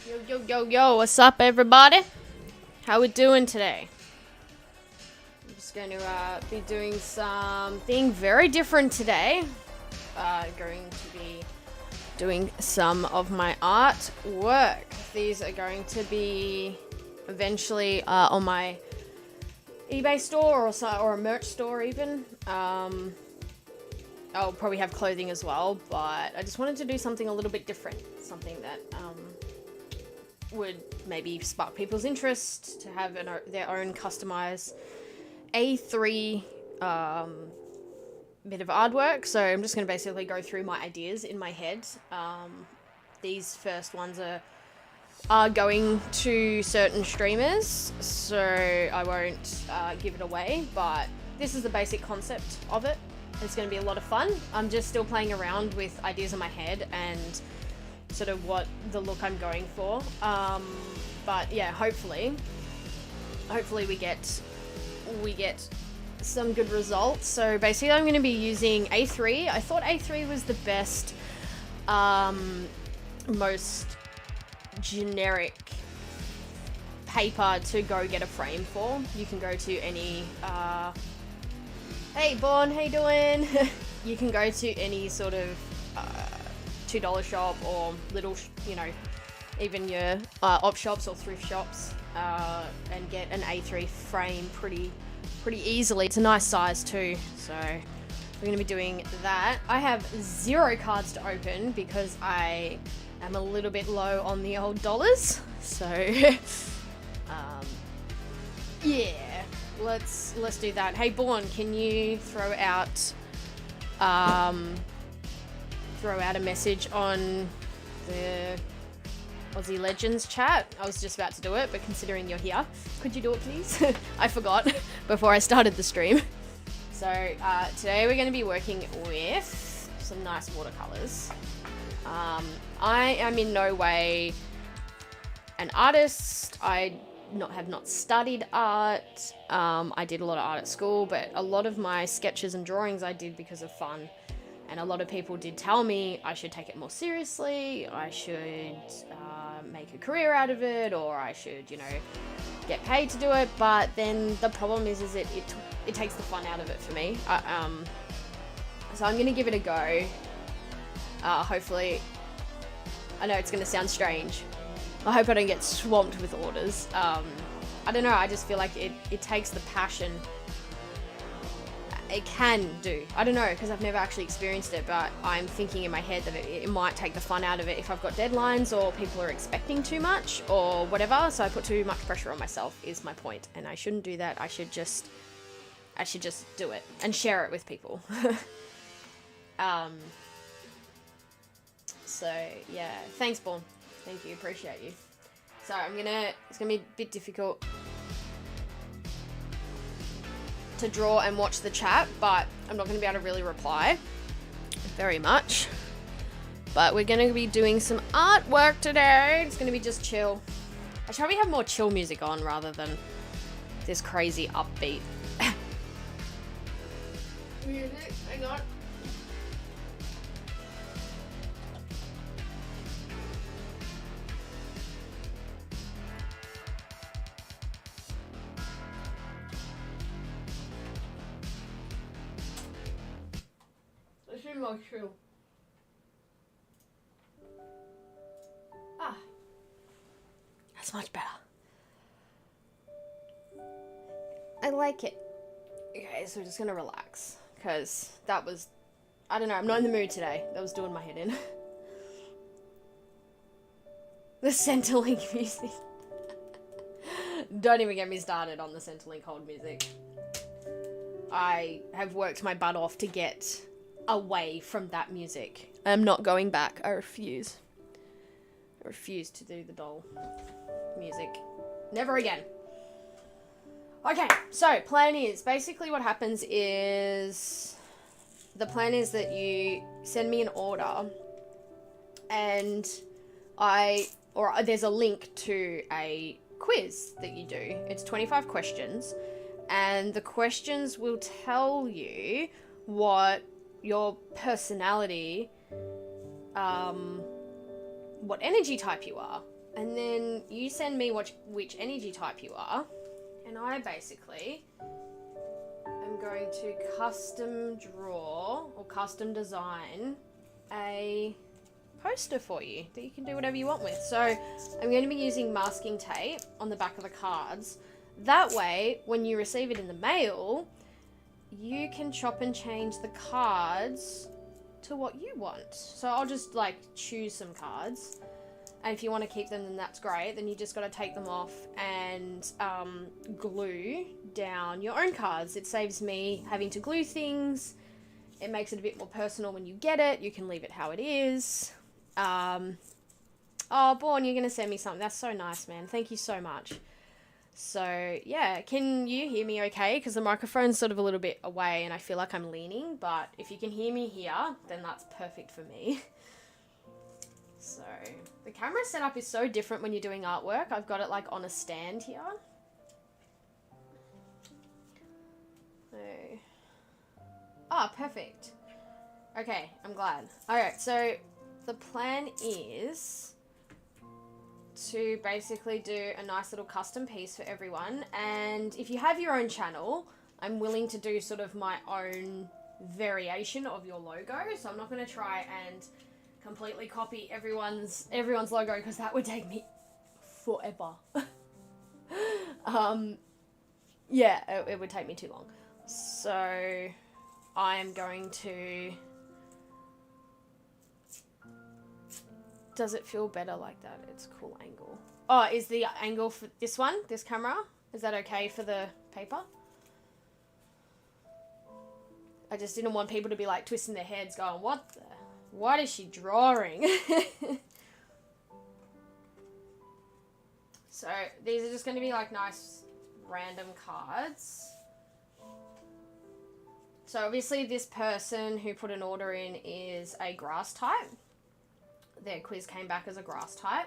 Yo, what's up, everybody? How we doing today? I'm just going to be doing something very different today. Going to be doing some of my artwork. These are going to be eventually on my eBay store or a merch store even. I'll probably have clothing as well, but I just wanted to do something a little bit different. Something that would maybe spark people's interest to have their own customized A3 bit of artwork. So I'm just going to basically go through my ideas in my head. These first ones are going to certain streamers, so I won't give it away, but this is the basic concept of it. It's going to be a lot of fun. I'm just still playing around with ideas in my head and sort of what the look I'm going for. But yeah, hopefully we get some good results. So basically I'm going to be using A3. I thought A3 was the best, most generic paper to go get a frame for. You can go to any, hey Born, how you doing? You can go to any sort of $2 shop or little, even your op shops or thrift shops, and get an A3 frame pretty easily. It's a nice size too, so we're going to be doing that. I have 0 cards to open because I am a little bit low on the old dollars, so yeah, let's do that. Hey Born, can you throw out a message on the Aussie Legends chat? I was just about to do it, but considering you're here, could you do it please? I forgot before I started the stream. So today we're going to be working with some nice watercolors. I am in no way an artist. I have not studied art. I did a lot of art at school, but a lot of my sketches and drawings I did because of fun. And a lot of people did tell me I should take it more seriously, I should make a career out of it, or I should, get paid to do it. But then the problem is it takes the fun out of it for me. So I'm going to give it a go. Hopefully, I know it's going to sound strange. I hope I don't get swamped with orders. I don't know, I just feel like it takes the passion. It can do. I don't know, because I've never actually experienced it, but I'm thinking in my head that it might take the fun out of it if I've got deadlines or people are expecting too much or whatever. So I put too much pressure on myself is my point, and I shouldn't do that. I should just do it and share it with people. So yeah, thanks Born. Thank you, appreciate you. So it's gonna be a bit difficult to draw and watch the chat, but I'm not going to be able to really reply very much. But we're going to be doing some artwork today. It's going to be just chill. I should probably have more chill music on rather than this crazy upbeat music. Hang on. More true. That's much better. I like it. Okay, so we're just gonna relax, because that was, I don't know, I'm not in the mood today. That was doing my head in. The Centrelink music. Don't even get me started on the Centrelink hold music. I have worked my butt off to get away from that music. I'm not going back. I refuse. I refuse to do the doll music. Never again. Okay, so plan is, basically what happens is, the plan is that you send me an order and there's a link to a quiz that you do. It's 25 questions, and the questions will tell you what your personality, what energy type you are. And then you send me which energy type you are, and I basically am going to custom draw or custom design a poster for you that you can do whatever you want with. So I'm going to be using masking tape on the back of the cards. That way, when you receive it in the mail, you can chop and change the cards to what you want. So I'll just like choose some cards. And if you want to keep them, then that's great. Then you just got to take them off and glue down your own cards. It saves me having to glue things. It makes it a bit more personal when you get it. You can leave it how it is. Oh, Born, you're going to send me something. That's so nice, man. Thank you so much. So, yeah. Can you hear me okay? Because the microphone's sort of a little bit away and I feel like I'm leaning. But if you can hear me here, then that's perfect for me. So, the camera setup is so different when you're doing artwork. I've got it like on a stand here. So, perfect. Okay, I'm glad. Alright, so the plan is to basically do a nice little custom piece for everyone. And if you have your own channel, I'm willing to do sort of my own variation of your logo. So I'm not going to try and completely copy everyone's logo because that would take me forever. Yeah, it would take me too long. So I'm going to... Does it feel better like that? It's a cool angle. Oh, is the angle for this one, this camera, is that okay for the paper? I just didn't want people to be like twisting their heads going, what is she drawing? So these are just going to be like nice random cards. So obviously this person who put an order in is a grass type. Their quiz came back as a grass type.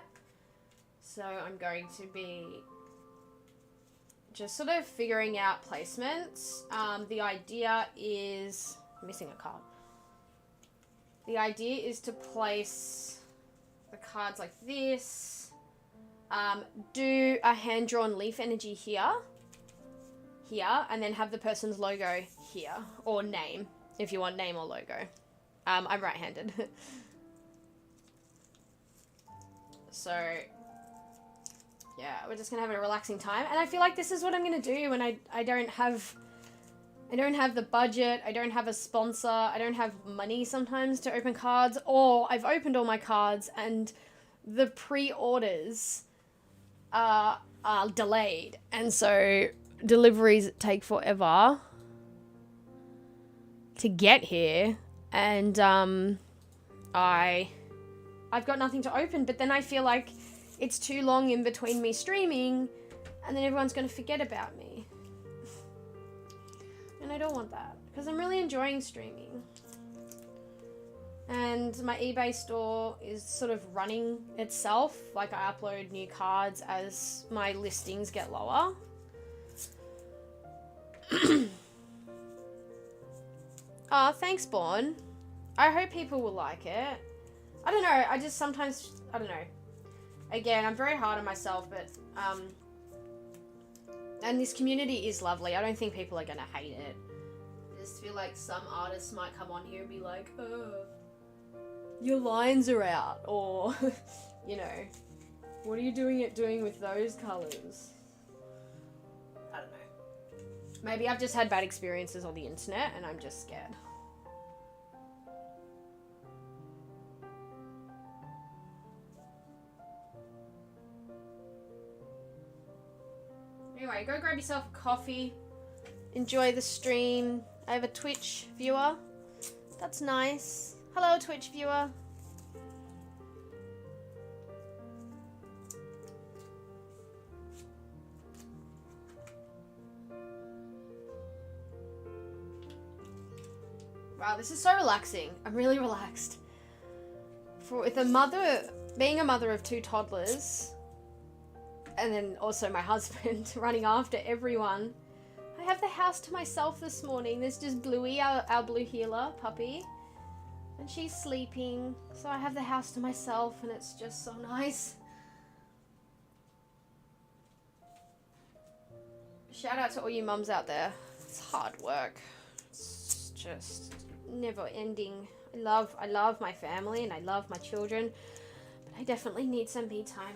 So I'm going to be just sort of figuring out placements. The idea is... I'm missing a card. The idea is to place the cards like this. Do a hand-drawn leaf energy here, and then have the person's logo here, or name, if you want name or logo. I'm right-handed. So, yeah, we're just going to have a relaxing time. And I feel like this is what I'm going to do when I don't have the budget, I don't have a sponsor, I don't have money sometimes to open cards, or I've opened all my cards and the pre-orders are delayed. And so deliveries take forever to get here. And I've got nothing to open, but then I feel like it's too long in between me streaming and then everyone's going to forget about me. And I don't want that because I'm really enjoying streaming. And my eBay store is sort of running itself. Like I upload new cards as my listings get lower. Oh, thanks, Born. I hope people will like it. I don't know, I just sometimes, I don't know. Again, I'm very hard on myself, but, and this community is lovely. I don't think people are going to hate it. I just feel like some artists might come on here and be like, oh, your lines are out, or, you know, what are you doing with those colours? I don't know. Maybe I've just had bad experiences on the internet and I'm just scared. Anyway, go grab yourself a coffee. Enjoy the stream. I have a Twitch viewer. That's nice. Hello, Twitch viewer. Wow, this is so relaxing. I'm really relaxed. Being a mother of 2 toddlers, and then also my husband running after everyone, I have the house to myself this morning. There's just Bluey, our blue heeler puppy, and she's sleeping. So I have the house to myself and it's just so nice. Shout out to all you mums out there. It's hard work. It's just never ending. I love my family and I love my children, but I definitely need some me time.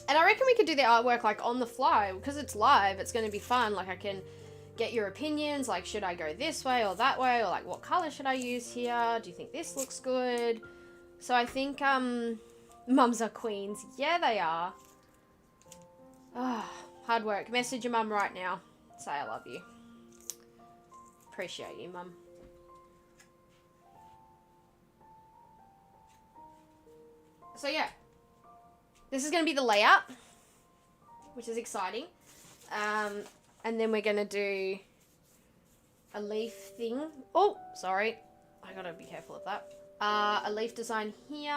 And I reckon we could do the artwork like on the fly because it's live. It's going to be fun. Like I can get your opinions. Like, should I go this way or that way? Or like, what color should I use here? Do you think this looks good? So I think mums are queens. Yeah, they are. Oh, hard work. Message your mum right now. Say I love you. Appreciate you, mum. So yeah. This is going to be the layout, which is exciting. And then we're going to do a leaf thing. Oh, sorry. I got to be careful of that. A leaf design here.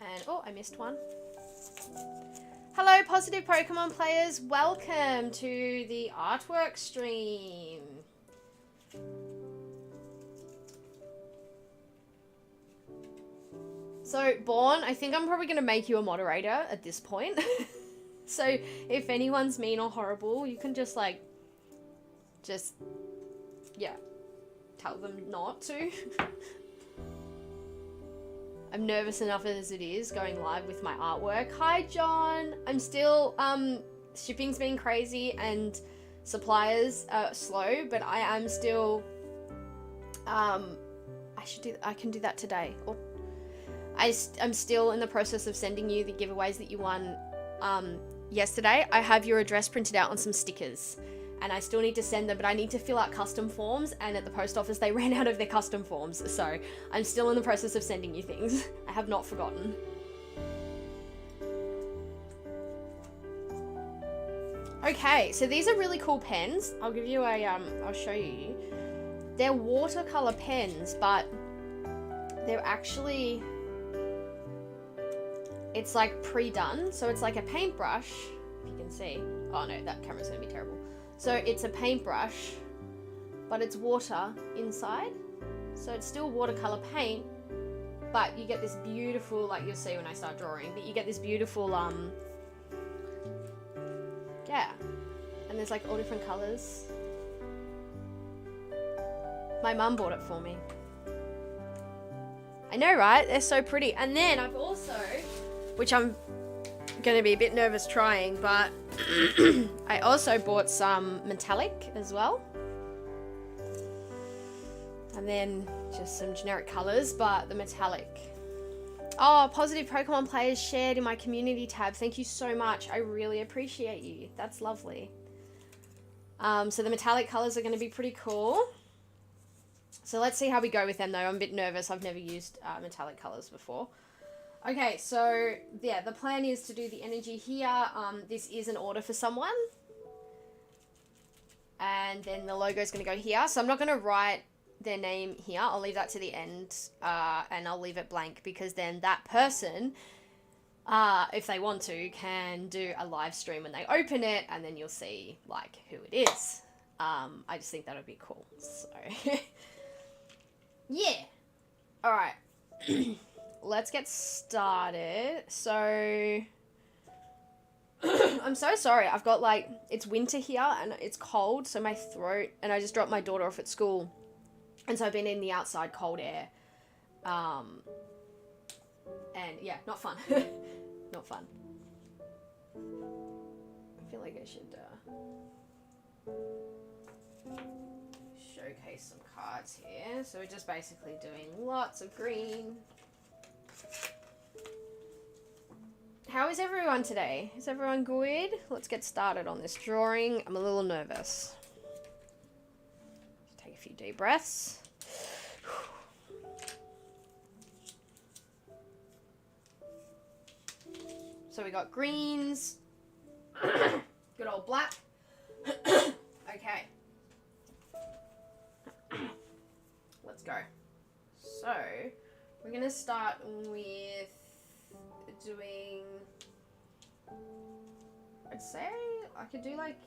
And, oh, I missed one. Hello, positive Pokemon players. Welcome to the artwork stream. So, Born, I think I'm probably going to make you a moderator at this point. So, if anyone's mean or horrible, you can just, like, yeah, tell them not to. I'm nervous enough as it is going live with my artwork. Hi, John. I'm still, shipping's been crazy and suppliers are slow, but I am still, I can do that today. Or I'm still in the process of sending you the giveaways that you won yesterday. I have your address printed out on some stickers and I still need to send them, but I need to fill out custom forms, and at the post office they ran out of their custom forms, so I'm still in the process of sending you things. I have not forgotten. Okay, so these are really cool pens. I'll give you a, I'll show you. They're watercolor pens, but they're actually, it's like pre-done. So it's like a paintbrush, if you can see. Oh no, that camera's gonna be terrible. So it's a paintbrush, but it's water inside. So it's still watercolor paint, but you get this beautiful, like you'll see when I start drawing, but you get this beautiful, yeah. And there's like all different colors. My mum bought it for me. I know, right? They're so pretty. And then I've also, which I'm going to be a bit nervous trying, but I also bought some metallic as well. And then just some generic colors, but the metallic. Oh, positive Pokemon players shared in my community tab. Thank you so much. I really appreciate you. That's lovely. So the metallic colors are going to be pretty cool. So let's see how we go with them though. I'm a bit nervous. I've never used metallic colors before. Okay, so yeah, the plan is to do the energy here. This is an order for someone. And then the logo is going to go here. So I'm not going to write their name here. I'll leave that to the end, and I'll leave it blank because then that person, if they want to, can do a live stream when they open it, and then you'll see like who it is. I just think that would be cool. So yeah. All right. Let's get started. So I'm so sorry. I've got like, it's winter here and it's cold, so my throat, and I just dropped my daughter off at school. And so I've been in the outside cold air. And yeah, not fun. Not fun. I feel like I should showcase some cards here. So we're just basically doing lots of green. How is everyone today? Is everyone good? Let's get started on this drawing. I'm a little nervous. Take a few deep breaths. So we got greens. Good old black. Okay. Let's go. So we're going to start with doing, I'd say I could do like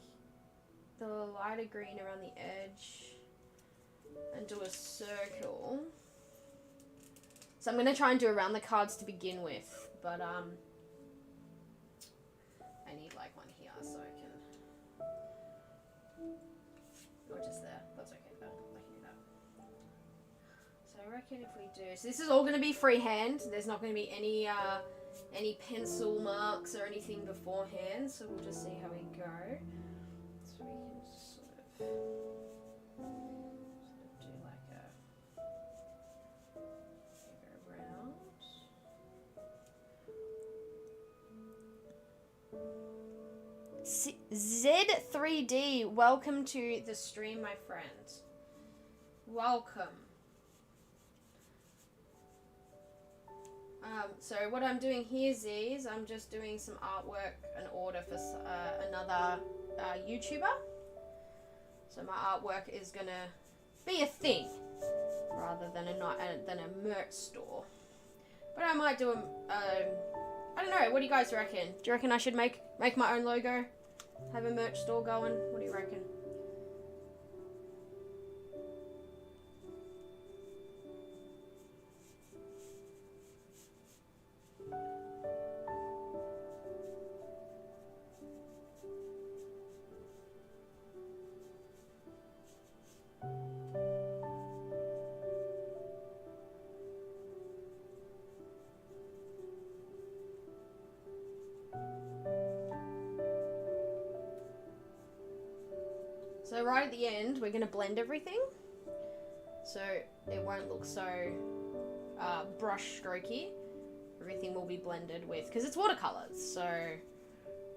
the lighter green around the edge and do a circle. So I'm going to try and do around the cards to begin with, but I need like one here so I can, or just there, that's okay though, I can do that. So I reckon if we do, so this is all going to be freehand, there's not going to be any pencil marks or anything beforehand, so we'll just see how we go. So we can sort of do like a go around. Z3D, welcome to the stream, my friend. Welcome. So what I'm doing here, Z, is I'm just doing some artwork, an order for another YouTuber. So my artwork is gonna be a thing rather than a merch store. But I might do I don't know. What do you guys reckon? Do you reckon I should make my own logo, have a merch store going? What do you reckon? So right at the end, we're going to blend everything, so it won't look so brush strokey. Everything will be blended with, because it's watercolors, so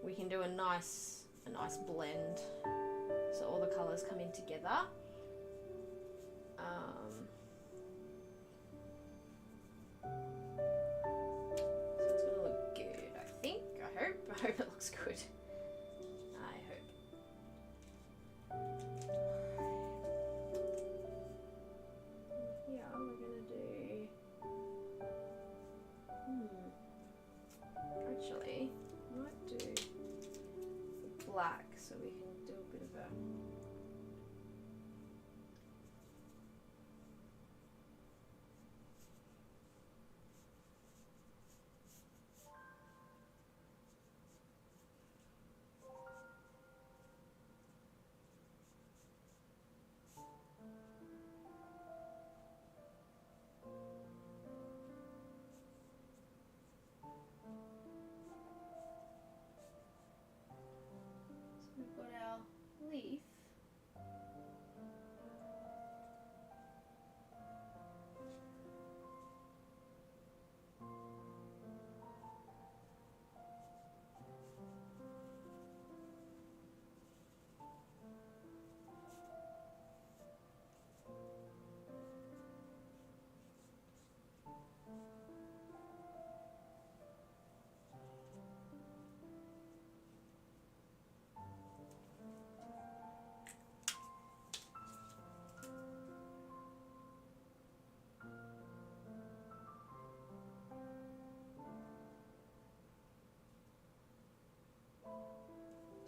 we can do a nice blend, so all the colors come in together. So it's going to look good, I think. I hope it looks good. I hope. Yeah, we're gonna do. Actually, I might do black so we can do a bit of a. We've got our leaf.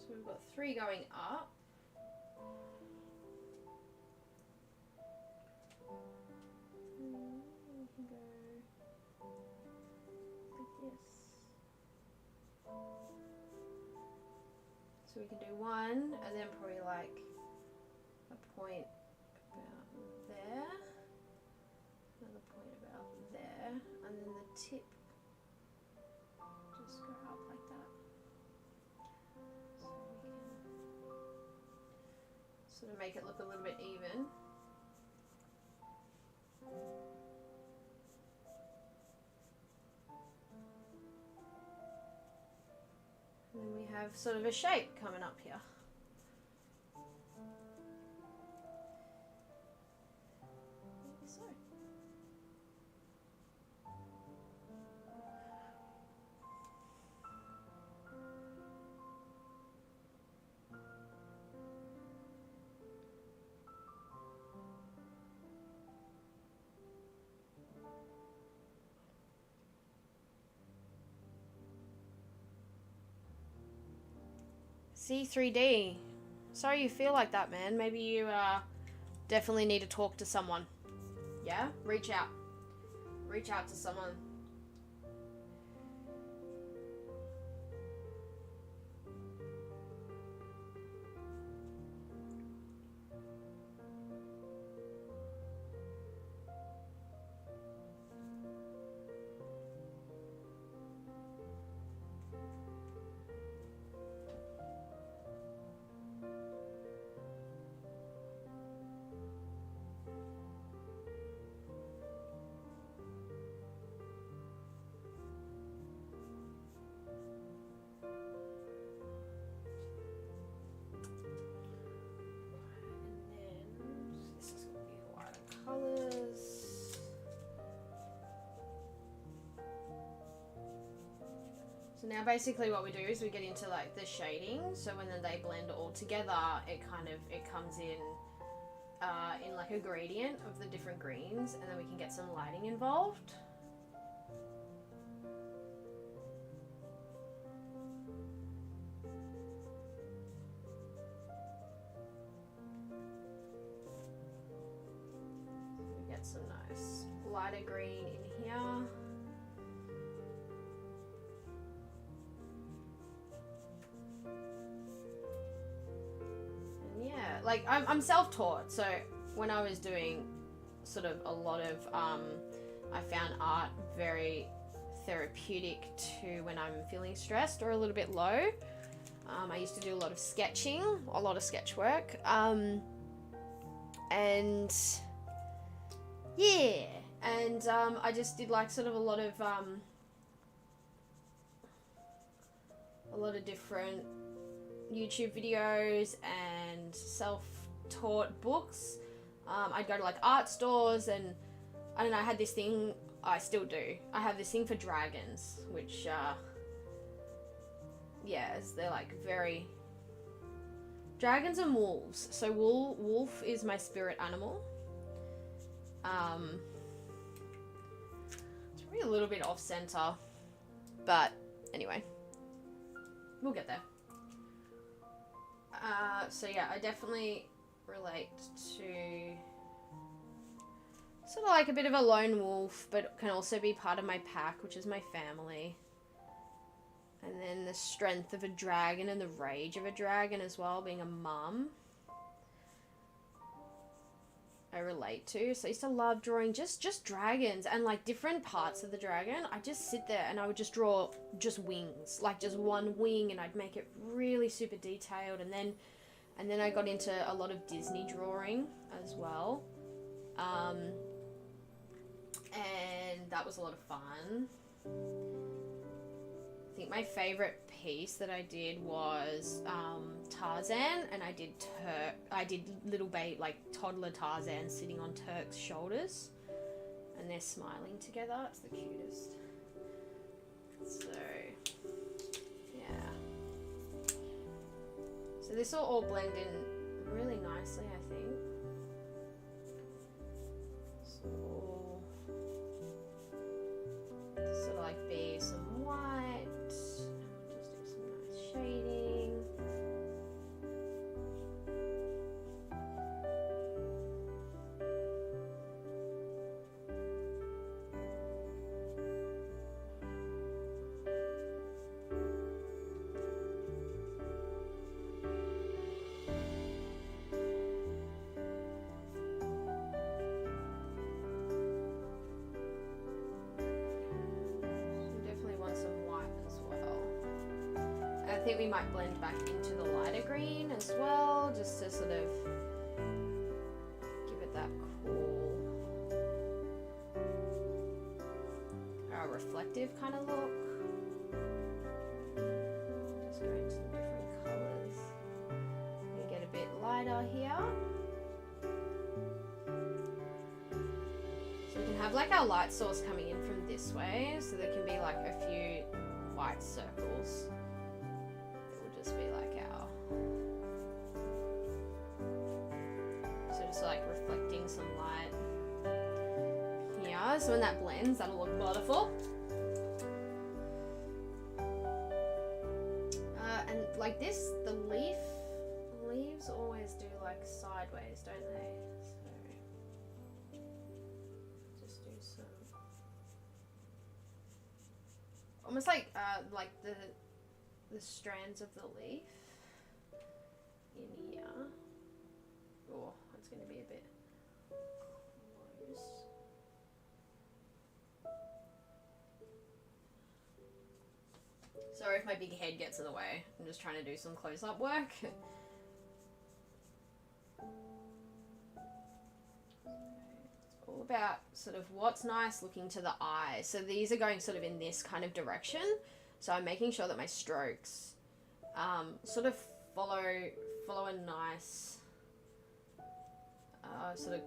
So we've got 3 going up. We can go like this. So we can do 1 and then probably like a point about there, another point about there, and then the tip just go up like that. So we can sort of make it look a little bit even. And then we have sort of a shape coming up here. Like so. C3D. Sorry you feel like that, man. Maybe you definitely need to talk to someone. Yeah? Reach out. reach out to someone. Colors. So now basically what we do is we get into like the shading, so when then they blend all together, it comes in like a gradient of the different greens, and then we can get some lighting involved. Some nice lighter green in here. And yeah, like I'm self-taught, so when I was doing sort of a lot of I found art very therapeutic to when I'm feeling stressed or a little bit low. I used to do a lot of sketching, a lot of sketch work, and yeah, and I just did like sort of a lot of different YouTube videos and self-taught books. I'd go to like art stores, and I don't know, I had this thing, I still do, I have this thing for dragons, which yes, they're like very, dragons and wolves. So wolf is my spirit animal. It's probably a little bit off center, but anyway, we'll get there. So yeah, I definitely relate to sort of like a bit of a lone wolf, but can also be part of my pack, which is my family. And then the strength of a dragon and the rage of a dragon as well, being a mum. I relate to. So I used to love drawing just dragons and like different parts of the dragon. I just sit there and I would just draw just wings, like just one wing, and I'd make it really super detailed. And then I got into a lot of Disney drawing as well. And that was a lot of fun. I think my favorite piece that I did was Tarzan, and I did little baby, like toddler Tarzan sitting on Turk's shoulders, and they're smiling together. It's the cutest. So yeah, so this will all blend in really nicely, I think. So sort of like be some white, just do some nice shading. I think we might blend back into the lighter green as well, just to sort of give it that cool, reflective kind of look. Just going to some different colours. We get a bit lighter here. So we can have like our light source coming in from this way, so there can be like a few white circles. Just be like our, so just like reflecting some light here, so when that blends, that'll look wonderful. And like this, the leaves always do like sideways, don't they? So just do some almost like the strands of the leaf in here. Oh, that's going to be a bit close. Sorry if my big head gets in the way. I'm just trying to do some close-up work. It's all about sort of what's nice looking to the eye. So these are going sort of in this kind of direction. So I'm making sure that my strokes sort of follow a nice sort of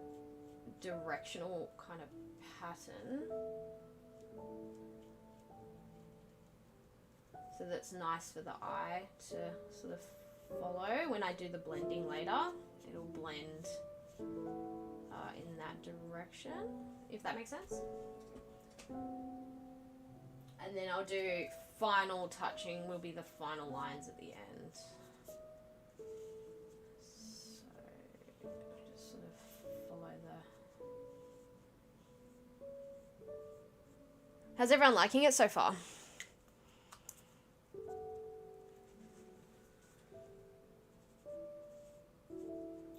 directional kind of pattern. So that's nice for the eye to sort of follow. When I do the blending later, it'll blend in that direction, if that makes sense. And then I'll do final touching, will be the final lines at the end. So just sort of follow the... How's everyone liking it so far?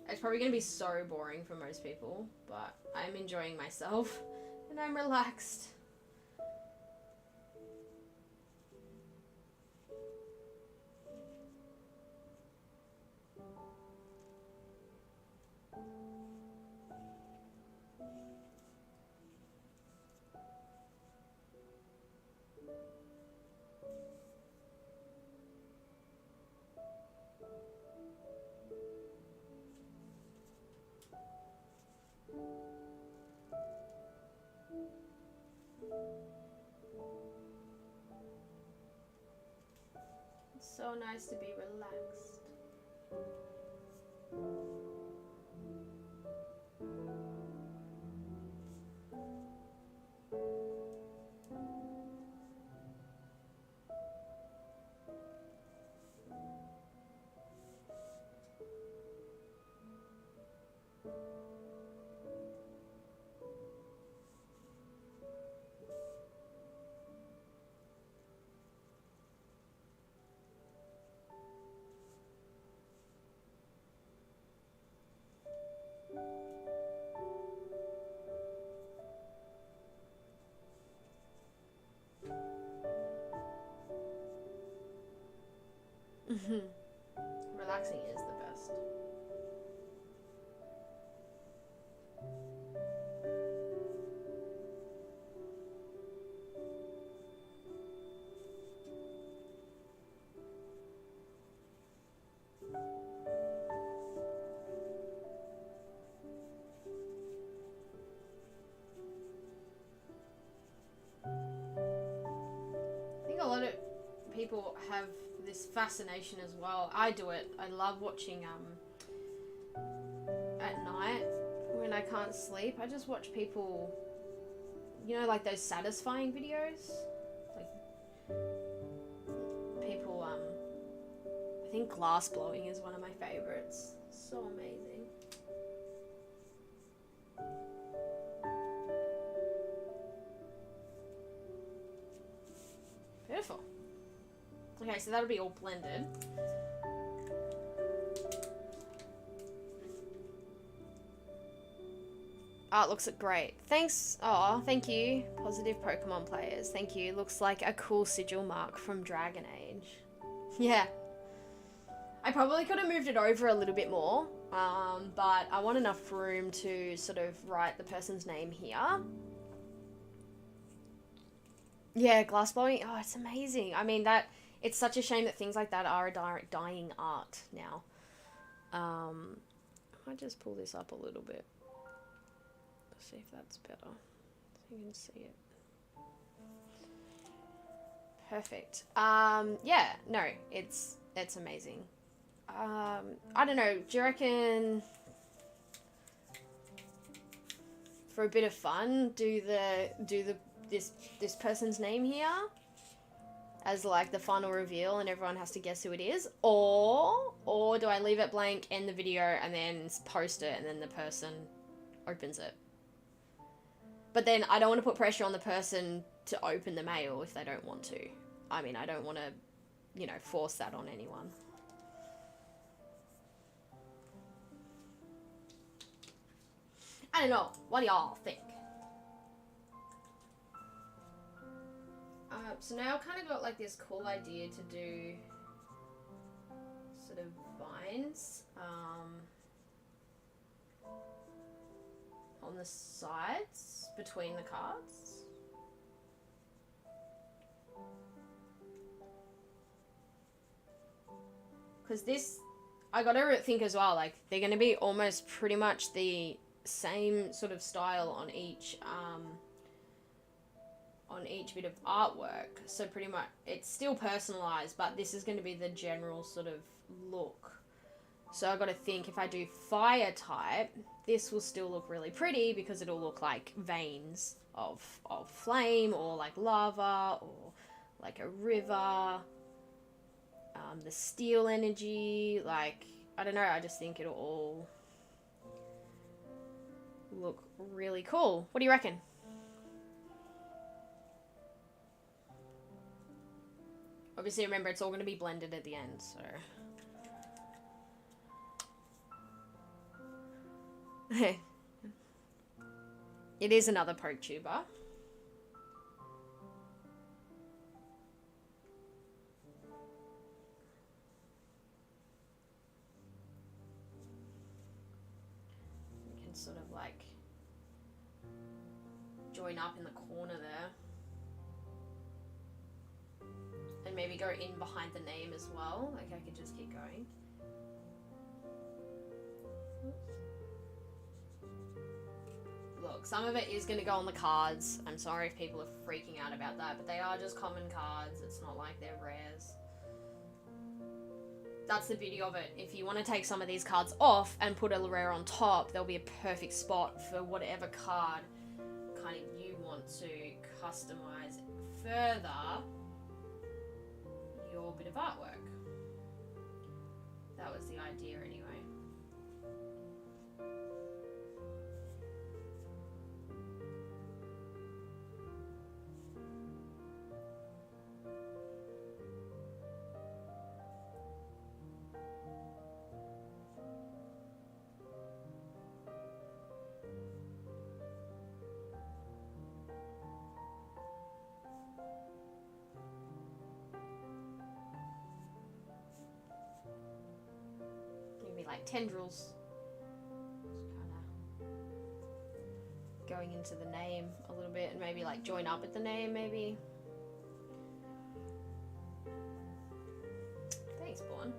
It's probably going to be so boring for most people, but I'm enjoying myself and I'm relaxed. It's so nice to be relaxed. Relaxing is the best. I think a lot of people have this fascination as well. I do it. I love watching at night when I can't sleep. I just watch people, you know, like those satisfying videos. Like people I think glass blowing is one of my favorites. So amazing. Beautiful. Okay, so that'll be all blended. Art looks great. Thanks. Oh, thank you. Positive Pokemon players. Thank you. Looks like a cool sigil mark from Dragon Age. Yeah. I probably could have moved it over a little bit more, but I want enough room to sort of write the person's name here. Yeah, glass blowing. Oh, it's amazing. I mean, it's such a shame that things like that are a dying art now. I might just pull this up a little bit. Let's see if that's better. So you can see it. Perfect. Yeah, no, it's amazing. I don't know, do you reckon for a bit of fun, do this person's name here as like the final reveal and everyone has to guess who it is, or do I leave it blank, end the video, and then post it and then the person opens it? But then I don't want to put pressure on the person to open the mail if they don't want to. I mean, I don't want to, you know, force that on anyone. I don't know. What do y'all think? So now I've kind of got like this cool idea to do sort of vines on the sides between the cards. Because this, I gotta think as well, like they're gonna be almost pretty much the same sort of style on each bit of artwork. So pretty much it's still personalized, but this is going to be the general sort of look. So I got to think, if I do fire type, this will still look really pretty because it'll look like veins of flame, or like lava, or like a river. The steel energy, like, I don't know, I just think it'll all look really cool. What do you reckon? Obviously, remember, it's all going to be blended at the end, so... It is another poke tuber. You can sort of, like, join up in the corner there. And maybe go in behind the name as well. Like, I could just keep going. Look, some of it is going to go on the cards. I'm sorry if people are freaking out about that, but they are just common cards. It's not like they're rares. That's the beauty of it. If you want to take some of these cards off and put a rare on top, there'll be a perfect spot for whatever card kind of you want to customize further your bit of artwork. That was the idea anyway. Like tendrils, just kind of going into the name a little bit, and maybe like join up with the name, maybe. Thanks, Born.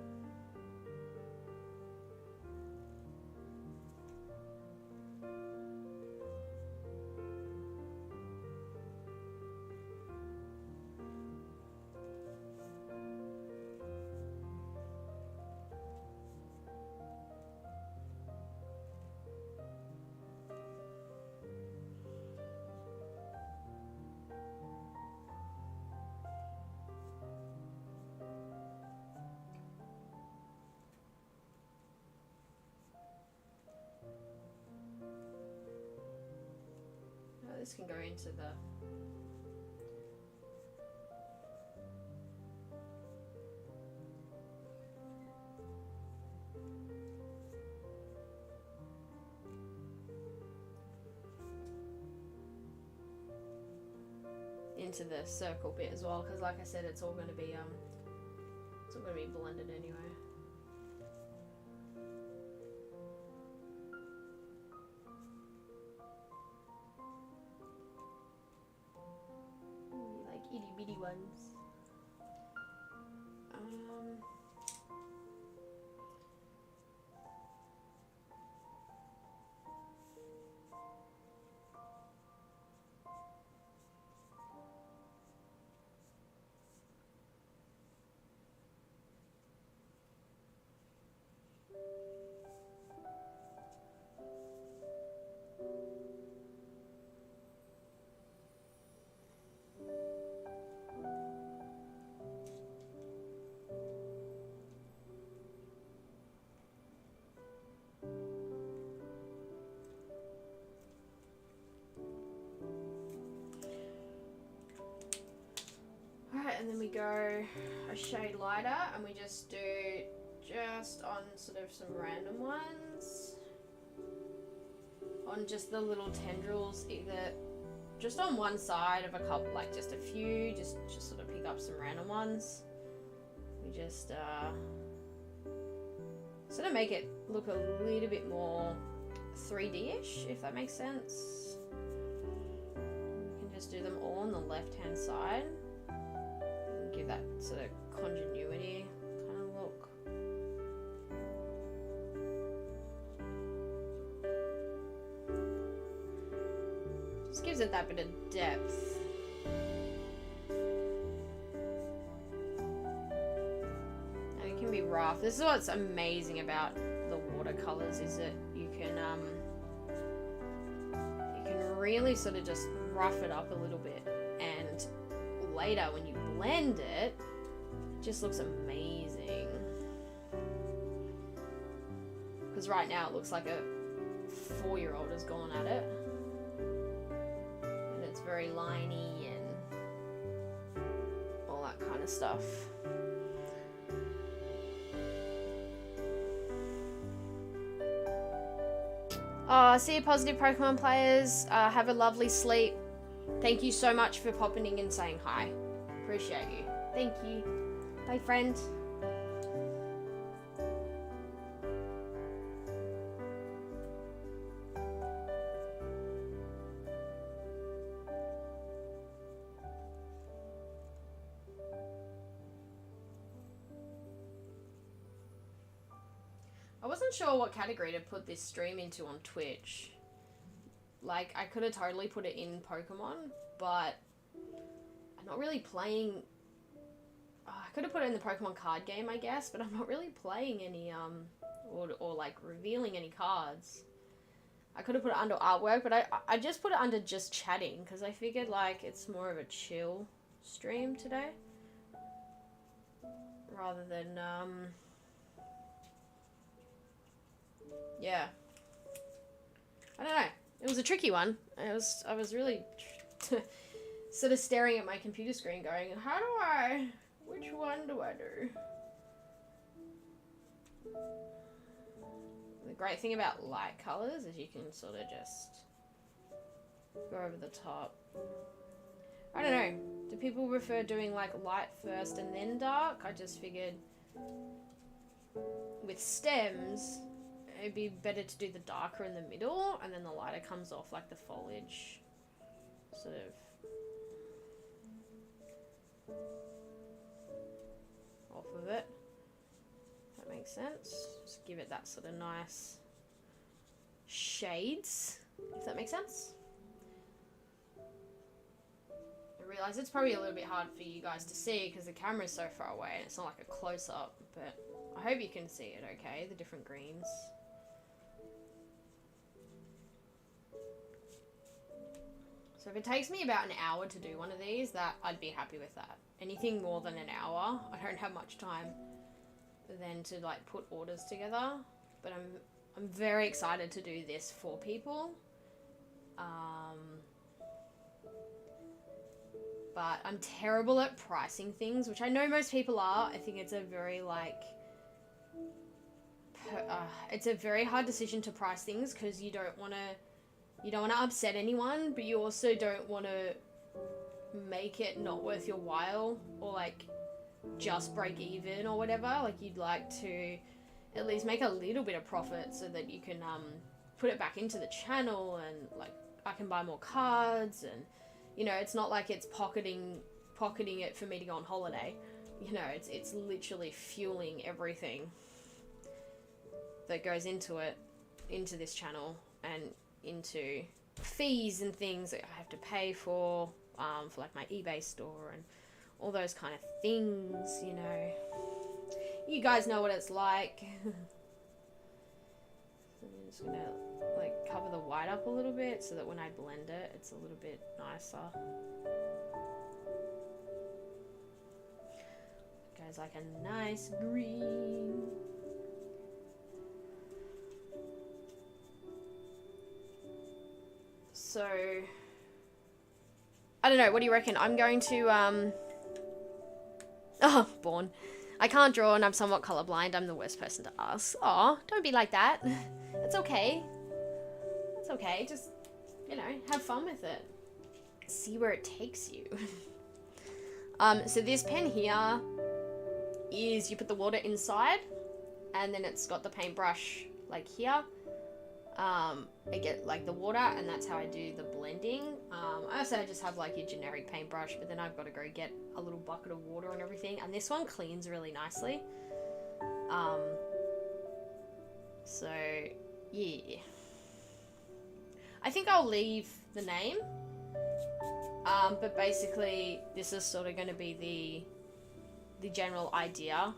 This can go into the circle bit as well, because like I said, it's all going to be blended anyway. Itty bitty ones. and then we go a shade lighter, and we just do just on sort of some random ones. On just the little tendrils, either just on one side of a couple, like just a few, just sort of pick up some random ones. We just sort of make it look a little bit more 3D-ish, if that makes sense. You can just do them all on the left-hand side and give that sort of continuity kind of look. Just gives it that bit of depth. And it can be rough. This is what's amazing about the watercolors, is that you can really sort of just rough it up a little bit, and later when you blend it, it just looks amazing. Because right now it looks like a 4-year-old has gone at it, and it's very liney and all that kind of stuff. See you, positive Pokemon players. Have a lovely sleep. Thank you so much for popping in and saying hi. Appreciate you. Thank you. Bye, friend. I wasn't sure what category to put this stream into on Twitch. Like, I could have totally put it in Pokemon, but I'm not really playing... I could have put it in the Pokemon card game, I guess, but I'm not really playing any, or like, revealing any cards. I could have put it under artwork, but I just put it under just chatting, because I figured, like, it's more of a chill stream today. Rather than, yeah. I don't know. It was a tricky one. I was really sort of staring at my computer screen going, which one do I do? The great thing about light colors is you can sort of just go over the top. I don't know. Do people prefer doing like light first and then dark? I just figured with stems, it'd be better to do the darker in the middle, and then the lighter comes off like the foliage sort of off of it. That makes sense. Just give it that sort of nice shades, if that makes sense. I realise it's probably a little bit hard for you guys to see because the camera's so far away and it's not like a close-up, but I hope you can see it okay, the different greens. So if it takes me about an hour to do one of these, that I'd be happy with that. Anything more than an hour, I don't have much time then to like put orders together. But I'm very excited to do this for people. But I'm terrible at pricing things, which I know most people are. I think it's a very like it's a very hard decision to price things because you don't want to upset anyone, but you also don't want to make it not worth your while or like just break even or whatever. Like you'd like to at least make a little bit of profit so that you can put it back into the channel, and like I can buy more cards, and you know, it's not like it's pocketing it for me to go on holiday. You know, it's literally fueling everything that goes into it, into this channel, and into fees and things that I have to pay for like my eBay store and all those kind of things, you know. You guys know what it's like. So I'm just gonna like cover the white up a little bit so that when I blend it, it's a little bit nicer. It goes like a nice green. So, I don't know, what do you reckon? I'm going to, Oh, born. I can't draw and I'm somewhat colorblind. I'm the worst person to ask. Aw, don't be like that. It's okay. It's okay. Just, you know, have fun with it. See where it takes you. So this pen here is you put the water inside and then it's got the paintbrush like here. I get like the water and that's how I do the blending. I also just have like your generic paintbrush, but then I've got to go get a little bucket of water and everything. And this one cleans really nicely. So yeah. I think I'll leave the name. But basically this is sort of going to be the general idea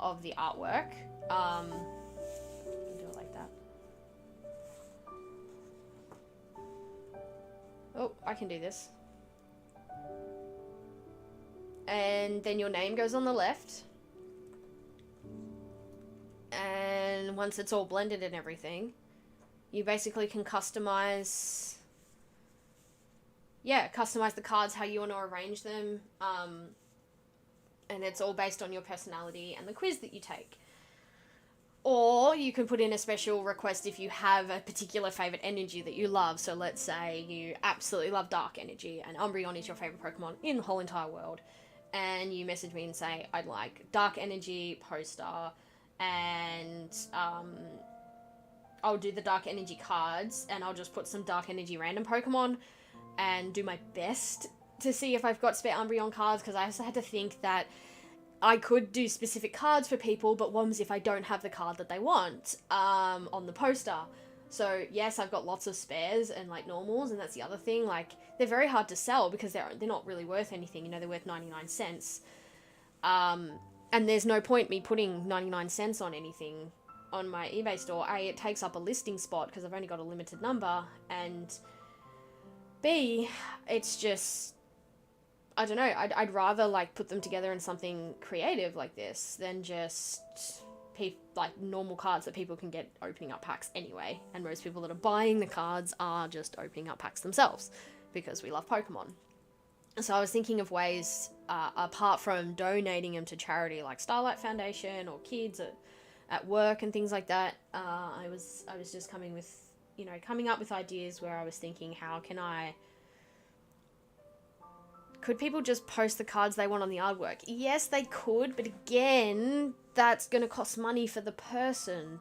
of the artwork. Do it like that. Oh, I can do this. And then your name goes on the left. And once it's all blended and everything, you basically can customize the cards how you want to arrange them. And it's all based on your personality and the quiz that you take. Or you can put in a special request if you have a particular favorite energy that you love. So let's say you absolutely love dark energy and Umbreon is your favorite Pokemon in the whole entire world. And you message me and say, I'd like dark energy poster and I'll do the dark energy cards and I'll just put some dark energy random Pokemon and do my best to see if I've got spare Umbreon cards, because I also had to think that I could do specific cards for people, but what if I don't have the card that they want on the poster? So yes, I've got lots of spares and like normals, and that's the other thing. Like they're very hard to sell because they're not really worth anything. You know, they're worth 99 cents. And there's no point me putting 99 cents on anything on my eBay store. A, it takes up a listing spot because I've only got a limited number, and B, it's just, I don't know, I'd rather like put them together in something creative like this than just like normal cards that people can get opening up packs anyway. And most people that are buying the cards are just opening up packs themselves because we love Pokemon. So I was thinking of ways, apart from donating them to charity like Starlight Foundation or kids at work and things like that, I was just coming up with ideas where I was thinking, could people just post the cards they want on the artwork? Yes, they could, but again, that's going to cost money for the person.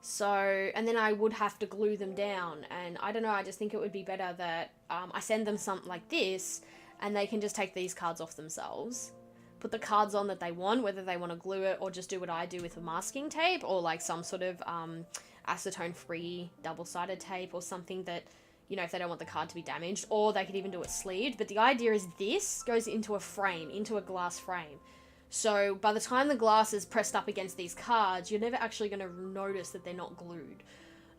So, and then I would have to glue them down. And I don't know, I just think it would be better that I send them something like this and they can just take these cards off themselves, put the cards on that they want, whether they want to glue it or just do what I do with a masking tape or like some sort of acetone-free double-sided tape or something that, you know, if they don't want the card to be damaged, or they could even do it sleeved. But the idea is this goes into a frame, into a glass frame. So by the time the glass is pressed up against these cards, you're never actually going to notice that they're not glued.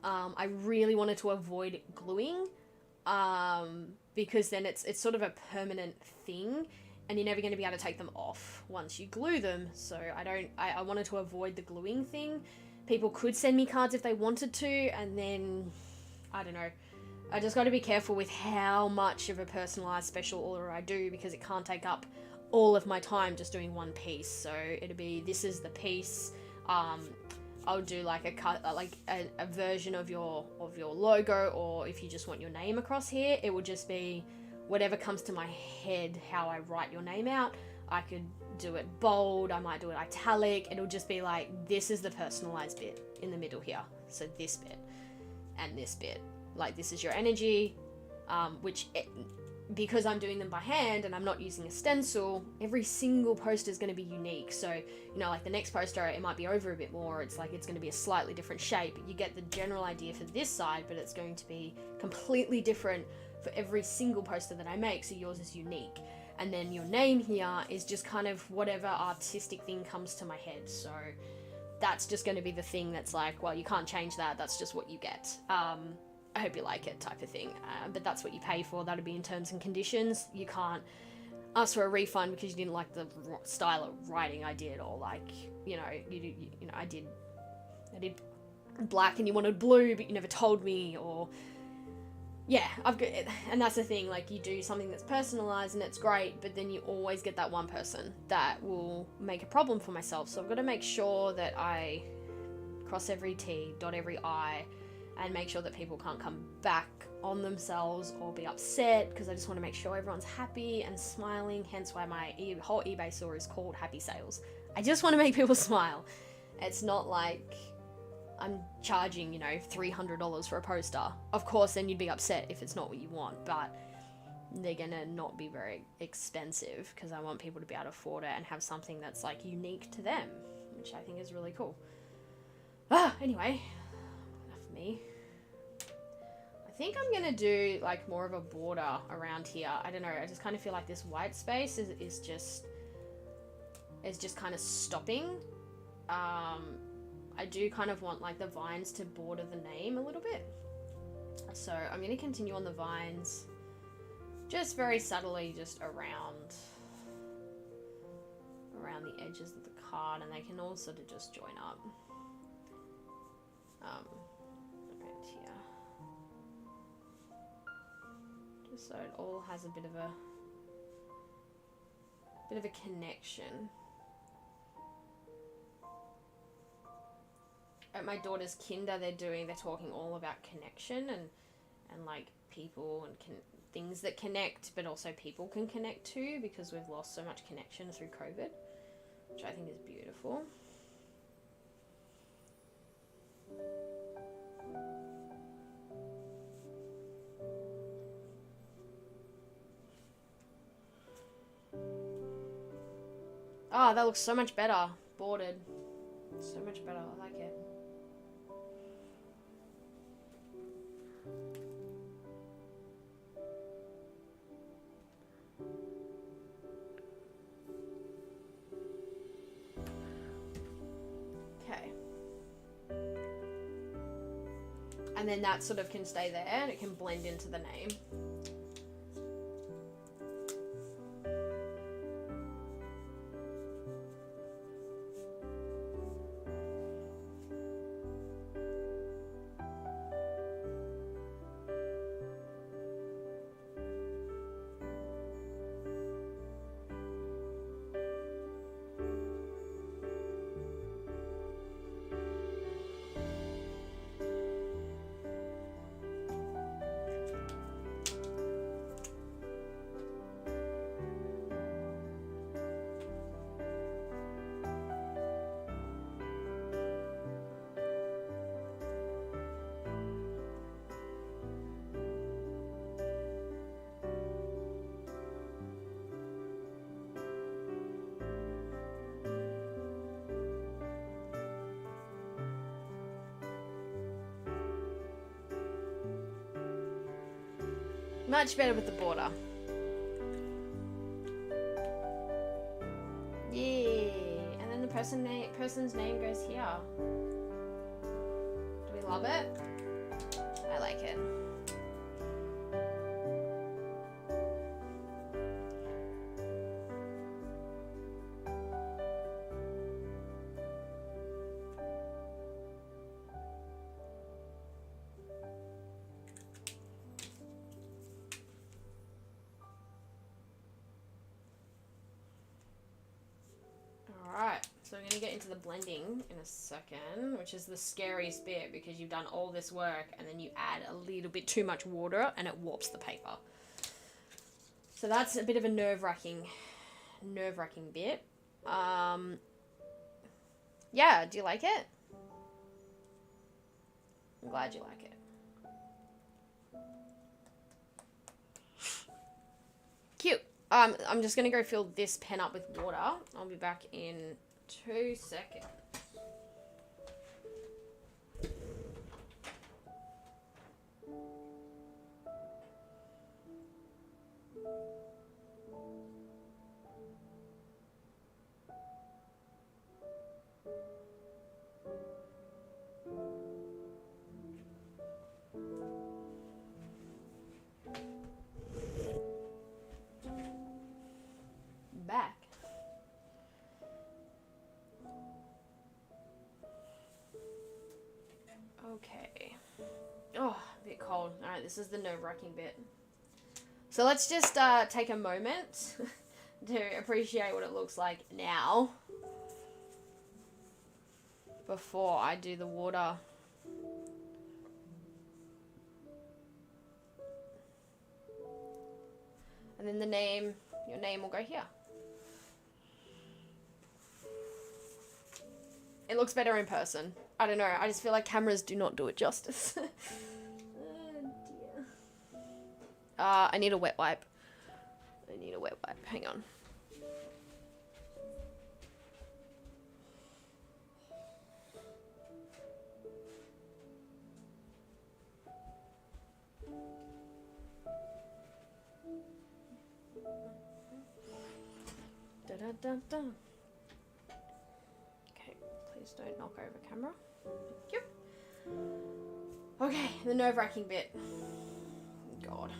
I really wanted to avoid gluing, because then it's sort of a permanent thing, and you're never going to be able to take them off once you glue them. So I wanted to avoid the gluing thing. People could send me cards if they wanted to, and then, I don't know. I just got to be careful with how much of a personalized special order I do, because it can't take up all of my time just doing one piece. So it'll be, this is the piece. I'll do like a version of your logo, or if you just want your name across here, it will just be whatever comes to my head, how I write your name out. I could do it bold, I might do it italic. It'll just be like, this is the personalized bit in the middle here. So this bit and this bit. Like, this is your energy, because I'm doing them by hand and I'm not using a stencil, every single poster is going to be unique. So, you know, like the next poster, it might be over a bit more. It's like, it's going to be a slightly different shape. You get the general idea for this side, but it's going to be completely different for every single poster that I make. So yours is unique. And then your name here is just kind of whatever artistic thing comes to my head. So that's just going to be the thing that's like, well, you can't change that. That's just what you get. I hope you like it type of thing. But that's what you pay for. That'll be in terms and conditions. You can't ask for a refund because you didn't like the style of writing I did, or like, you know, I did black and you wanted blue, but you never told me, or yeah, I've got, and that's the thing, like, you do something that's personalized and it's great, but then you always get that one person that will make a problem for myself. So I've got to make sure that I cross every T, dot every I, and make sure that people can't come back on themselves or be upset, because I just want to make sure everyone's happy and smiling, hence why my whole eBay store is called Happy Sales. I just want to make people smile. It's not like I'm charging, you know, $300 for a poster. Of course, then you'd be upset if it's not what you want, but they're gonna not be very expensive because I want people to be able to afford it and have something that's like unique to them, which I think is really cool. Anyway, enough of me. I think I'm gonna do like more of a border around here. I don't know, I just kind of feel like this white space is just kind of stopping. I do kind of want like the vines to border the name a little bit. So I'm going to continue on the vines, just very subtly, just around the edges of the card, and they can all sort of just join up. Around here. Just so it all has a bit of a connection. At my daughter's kinder, they're talking all about connection and like people and things that connect, but also people can connect to, because we've lost so much connection through COVID, which I think is beautiful. Oh, that looks so much better bordered. So much better. I like it. Okay. And then that sort of can stay there and it can blend into the name. Much better with the border. Yeah, and then the person's name goes here. Do we love it? I like it. So I'm going to get into the blending in a second, which is the scariest bit, because you've done all this work and then you add a little bit too much water and it warps the paper. So that's a bit of a nerve-wracking bit. Yeah, do you like it? I'm glad you like it. Cute. I'm just going to go fill this pen up with water. I'll be back in 2 seconds. Back. Okay. Oh, a bit cold. Alright, this is the nerve-wracking bit. So let's just take a moment to appreciate what it looks like now before I do the water. And then the name, your name will go here. It looks better in person. I don't know, I just feel like cameras do not do it justice. Oh dear. I need a wet wipe. Hang on. Da da da da. Okay, please don't knock over camera. Thank you. Okay, the nerve-wracking bit. God.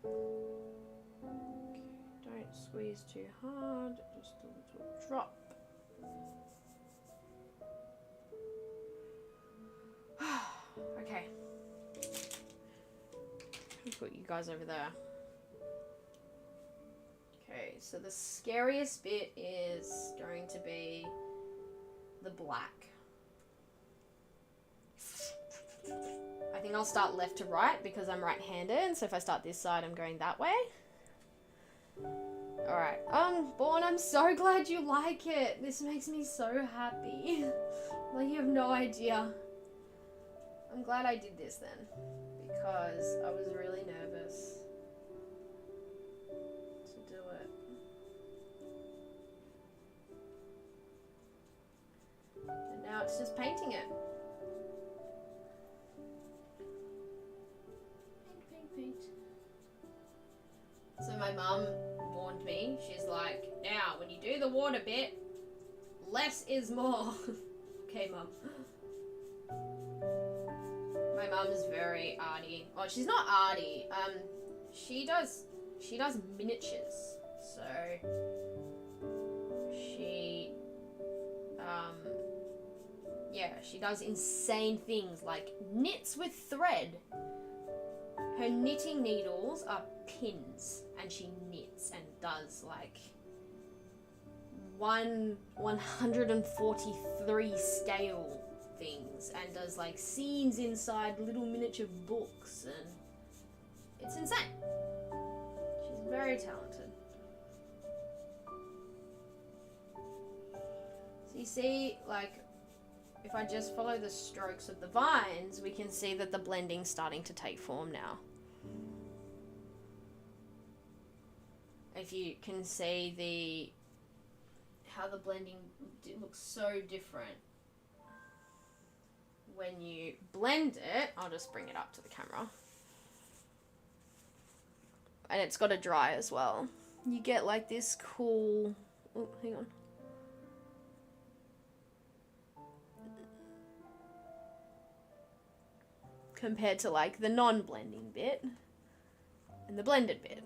Okay, don't squeeze too hard, just a little drop. Okay. I'll put you guys over there. Okay, so the scariest bit is going to be the black. I think I'll start left to right because I'm right-handed, so if I start this side, I'm going that way. Alright, Born, I'm so glad you like it. This makes me so happy. Like, you have no idea. I'm glad I did this then, because I was really nervous to do it. And now it's just painting it. Paint. So my mum warned me, she's like, now when you do the water bit, less is more. Okay, Mum. My mum's very arty. Oh, she's not arty. She does miniatures. So she yeah, she does insane things like knits with thread. Her knitting needles are pins, and she knits and does like 143 scale things, and does like scenes inside little miniature books, and it's insane. She's very talented. So you see, like, if I just follow the strokes of the vines, we can see that the blending's starting to take form now. If you can see how the blending looks so different when you blend it. I'll just bring it up to the camera. And it's got to dry as well. You get like this cool, oh, hang on. Compared to like the non-blending bit and the blended bit.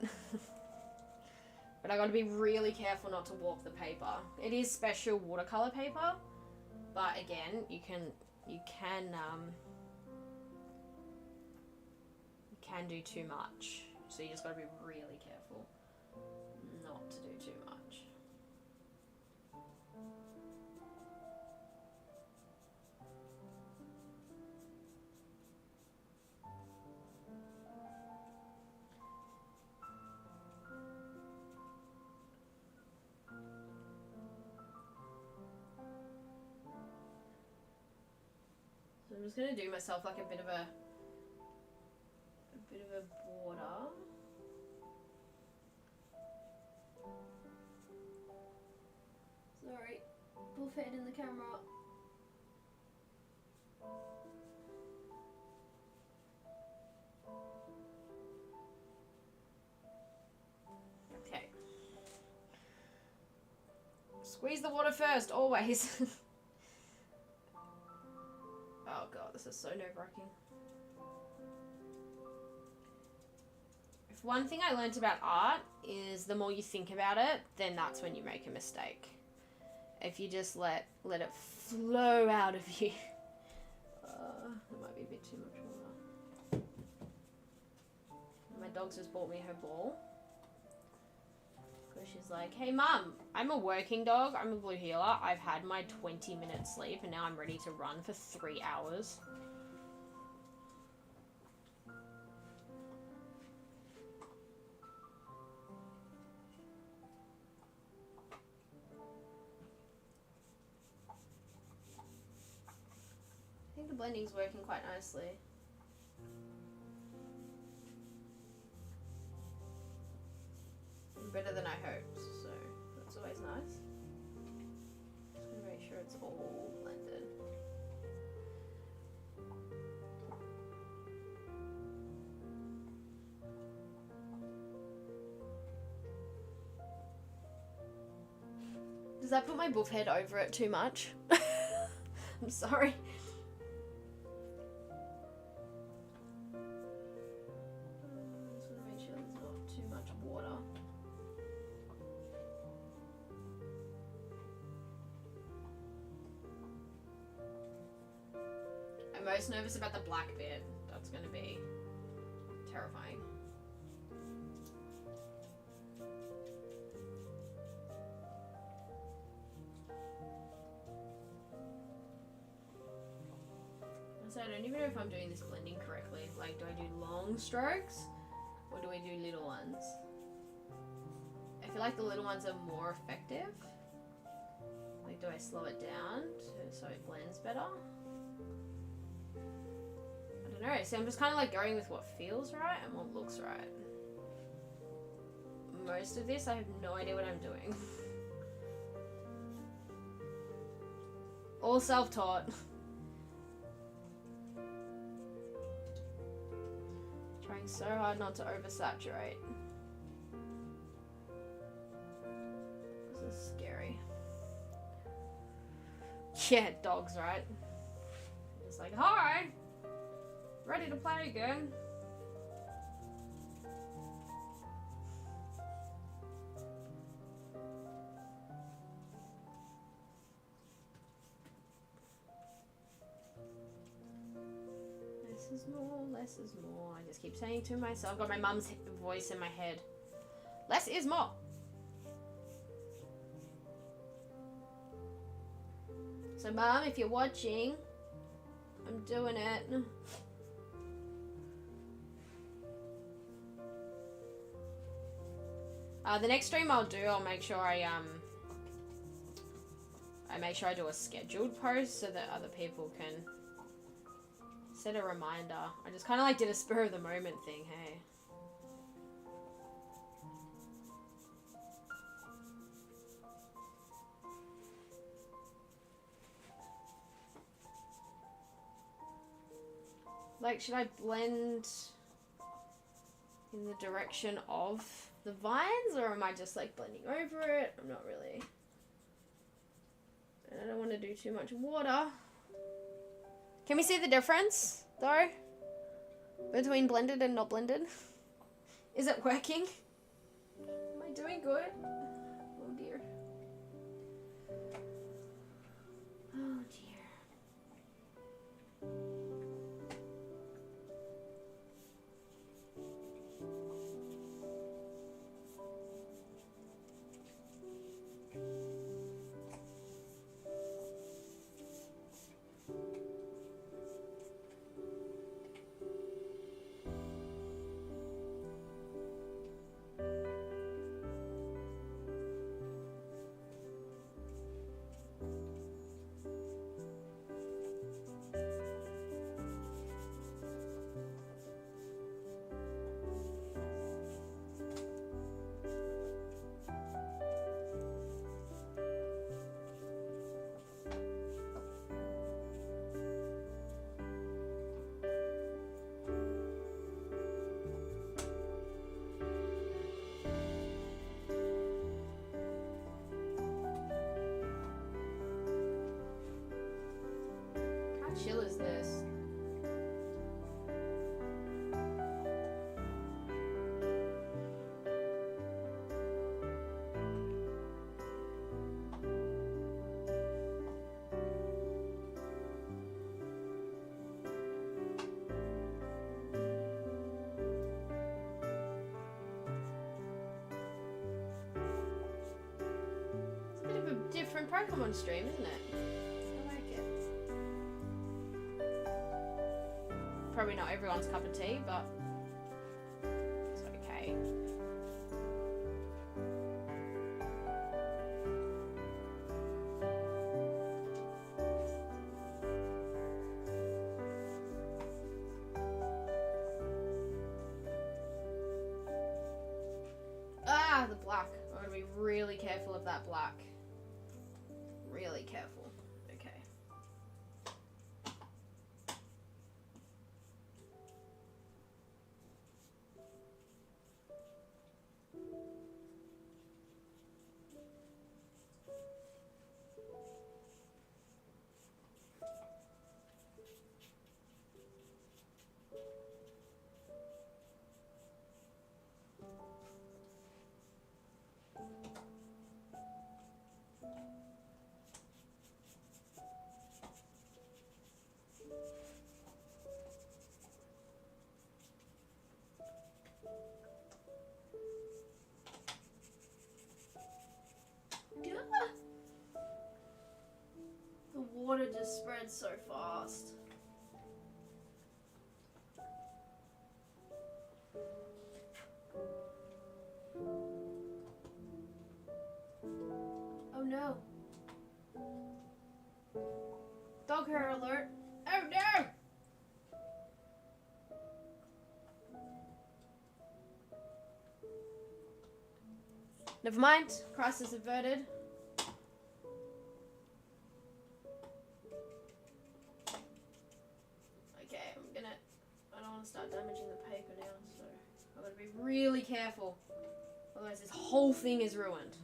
But I gotta be really careful not to warp the paper. It is special watercolor paper, but again, you can do too much. So you just gotta be really careful not to do too much. So I'm just gonna do myself like a bit of a border. Sorry, buff head in the camera. Okay. Squeeze the water first, always. Oh god, this is so nerve-wracking. If one thing I learned about art is the more you think about it, then that's when you make a mistake. If you just let it flow out of you, It might be a bit too much water. My dog's just bought me her ball. Because she's like, hey mum, I'm a working dog, I'm a blue heeler, I've had my 20-minute sleep and now I'm ready to run for 3 hours. I think the blending's working quite nicely. Better than I hoped, so that's always nice. Just gonna make sure it's all blended. Does that put my buff head over it too much? I'm sorry. Just want to make sure there's not too much water. I'm most nervous about the black bit. That's going to be terrifying. So I don't even know if I'm doing this blending correctly. Like, do I do long strokes or do I do little ones? I feel like the little ones are more effective. Like, do I slow it down so it blends better? I don't know. See, I'm just kind of like going with what feels right and what looks right. Most of this, I have no idea what I'm doing. All self-taught. Trying so hard not to oversaturate. This is scary. Yeah, dogs, right? It's like, hi! Ready to play again. Less is more, less is more. I just keep saying to myself, I've got my mum's voice in my head. Less is more. So mum, if you're watching, I'm doing it. The next stream I'll do, I'll make sure I make sure I do a scheduled post so that other people can set a reminder. I just kind of like did a spur of the moment thing, hey. Like, should I blend in the direction of the vines, or am I just like blending over it? I'm not really. And I don't want to do too much water. Can we see the difference, though? Between blended and not blended? Is it working? Am I doing good? Oh dear. Oh dear. How chill is this? very common stream, isn't it? I like it. Probably not everyone's cup of tea, but it's okay. Ah, the black. I'm gonna be really careful of that black. Really careful. Okay. The water just spreads so fast. Oh no. Dog hair alert. Oh no! Never mind. Crisis averted. Okay, I don't want to start damaging the paper now, so I'm going to be really careful. Otherwise this whole thing is ruined.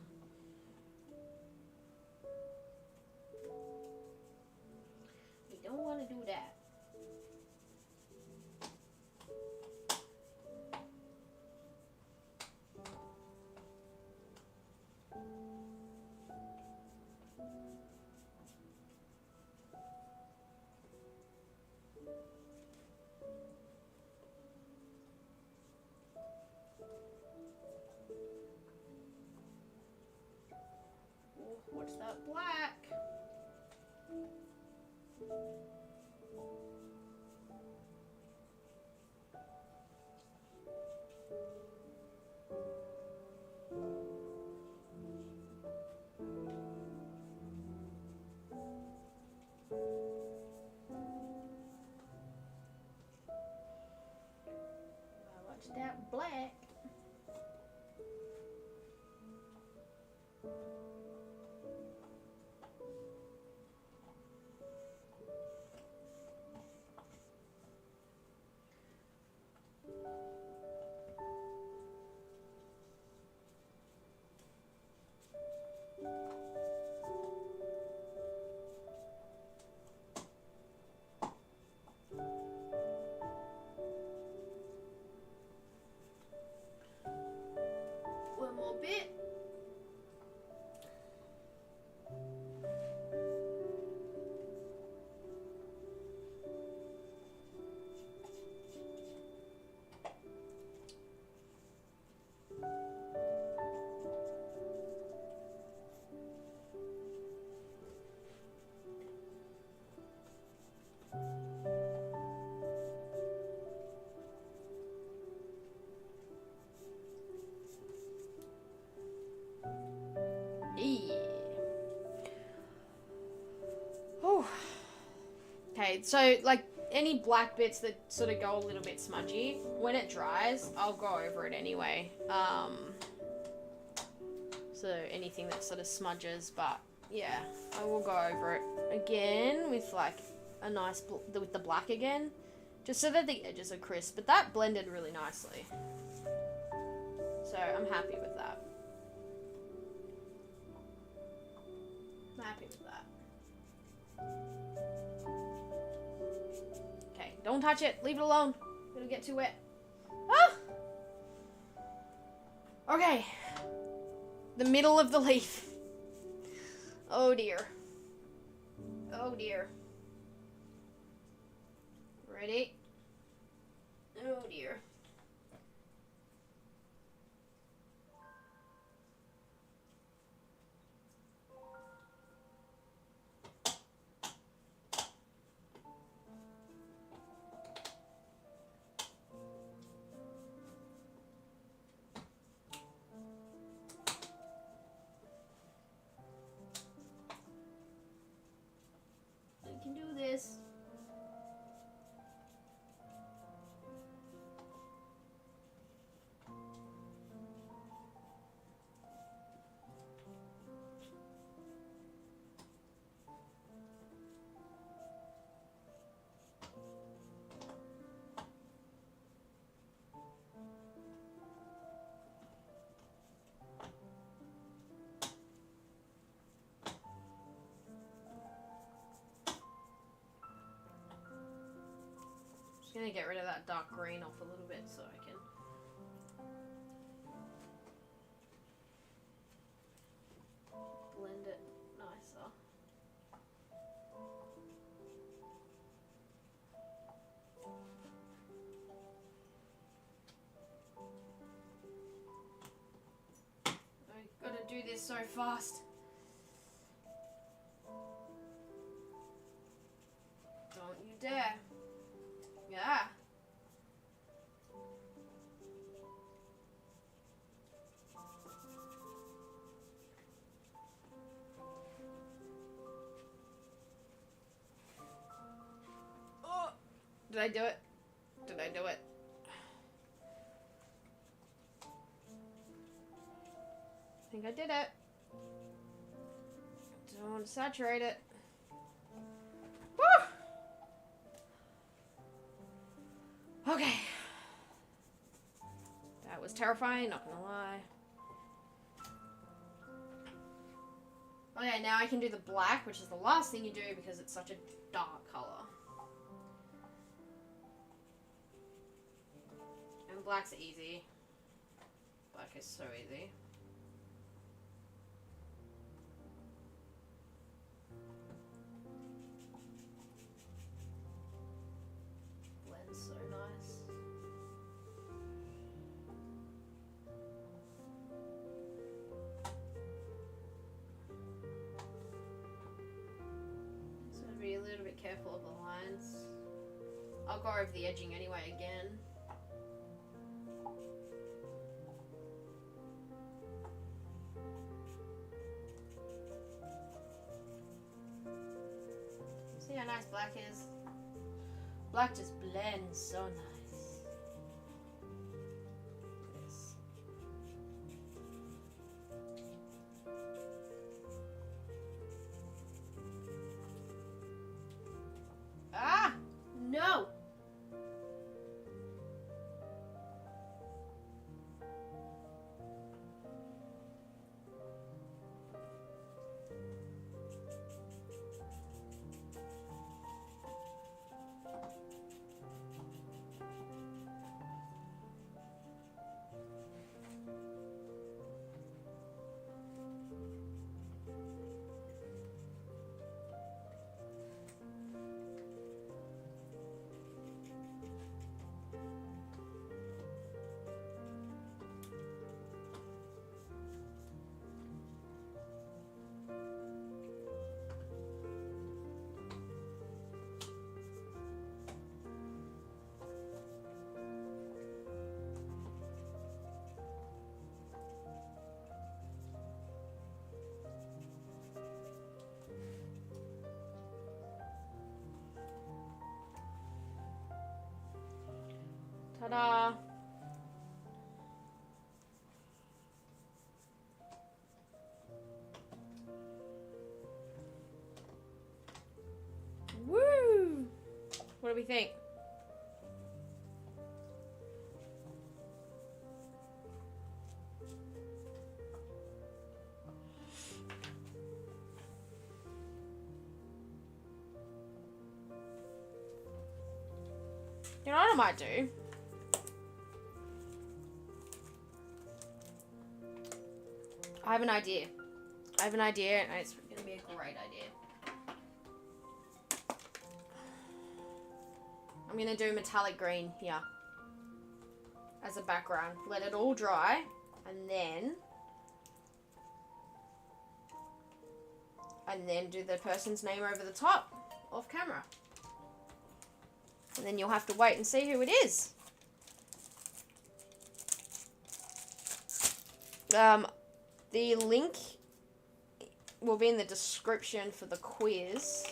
We don't want to do that. What's that black? What's that black? One more bit. Oh. Okay, so like any black bits that sort of go a little bit smudgy, when it dries, I'll go over it anyway. So anything that sort of smudges, but yeah, I will go over it again with like a nice, with the black again, just so that the edges are crisp, but that blended really nicely. So I'm happy with that. I'm happy with that. Okay, don't touch it. Leave it alone. It'll get too wet. Ah! Okay. The middle of the leaf. Oh dear. Oh dear. Ready? Oh dear. gonna get rid of that dark green off a little bit so I can. Blend it nicer. I gotta do this so fast. Don't you dare. Yeah. Oh, did I do it? Did I do it? I think I did it. Don't want to saturate it. Woo! Okay. That was terrifying, not gonna lie. Okay, now I can do the black, which is the last thing you do because it's such a dark color. And black's easy. Black is so easy. Blends so nice. So be a little bit careful of the lines. I'll go over the edging anyway again. See how nice black is? Black just blends so nice. This. Ah! No! Ta-da! Woo! What do we think? You know what I might do? I have an idea. I have an idea, and it's going to be a great idea. I'm going to do metallic green here as a background. Let it all dry, and then do the person's name over the top off camera. And then you'll have to wait and see who it is. The link will be in the description for the quiz.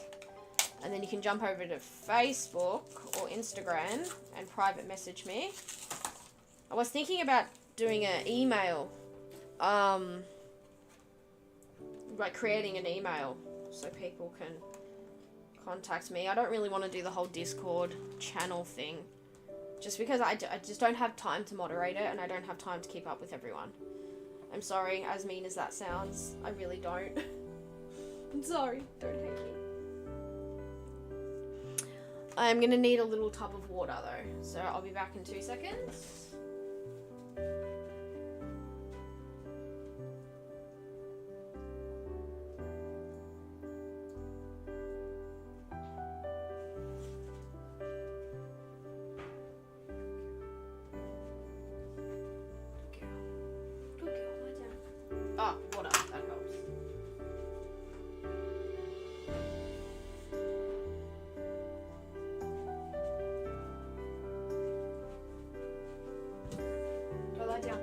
And then you can jump over to Facebook or Instagram and private message me. I was thinking about doing an email. Like creating an email so people can contact me. I don't really want to do the whole Discord channel thing. Just because I just don't have time to moderate it and I don't have time to keep up with everyone. I'm sorry, as mean as that sounds. I really don't. I'm sorry. Don't hate me. I'm gonna need a little tub of water though, so I'll be back in 2 seconds. Ah, water, that helps. Go lie down.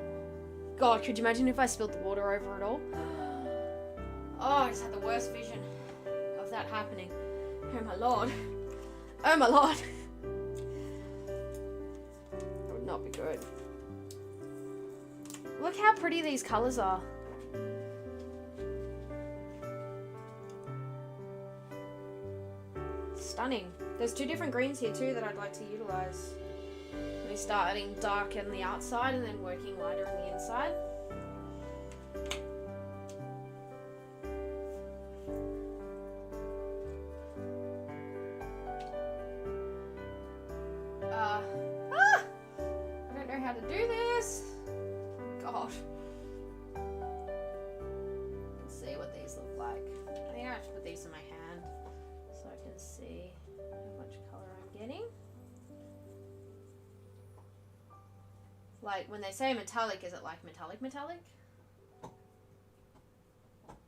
God, could you imagine if I spilled the water over it all? Oh, I just had the worst vision of that happening. Oh my lord. Oh my lord. That would not be good. Look how pretty these colours are. Stunning. There's 2 different greens here too that I'd like to utilise. We start adding dark on the outside and then working lighter on the inside. I don't know how to do this. God. Let's see what these look like. I think I have to put these in my hand so I can see how much colour I'm getting. Like, when they say metallic, is it like metallic metallic?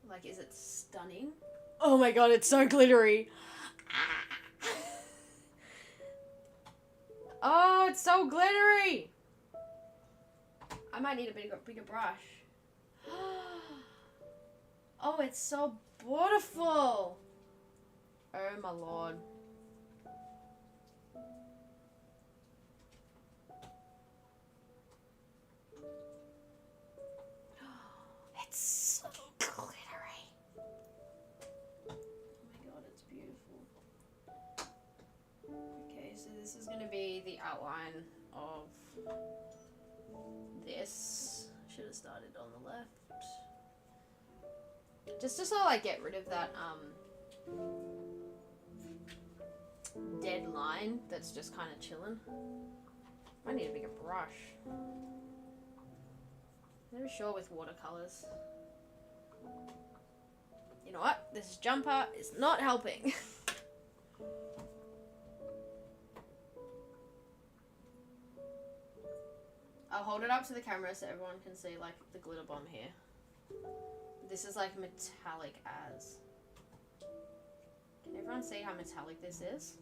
Like, is it stunning? Oh my god, it's so glittery. Oh, it's so glittery. I might need a bigger brush. Oh, it's so beautiful. Oh my lord. It's so glittery. Oh my god, it's beautiful. Okay, so this is going to be the outline of this. Should have started on the left. Just to sort of like get rid of that dead line that's just kind of chilling. I need a bigger brush. Never sure with watercolors. You know what? This jumper is not helping. I'll hold it up to the camera so everyone can see like the glitter bomb here. This is like metallic as. Can everyone see how metallic this is?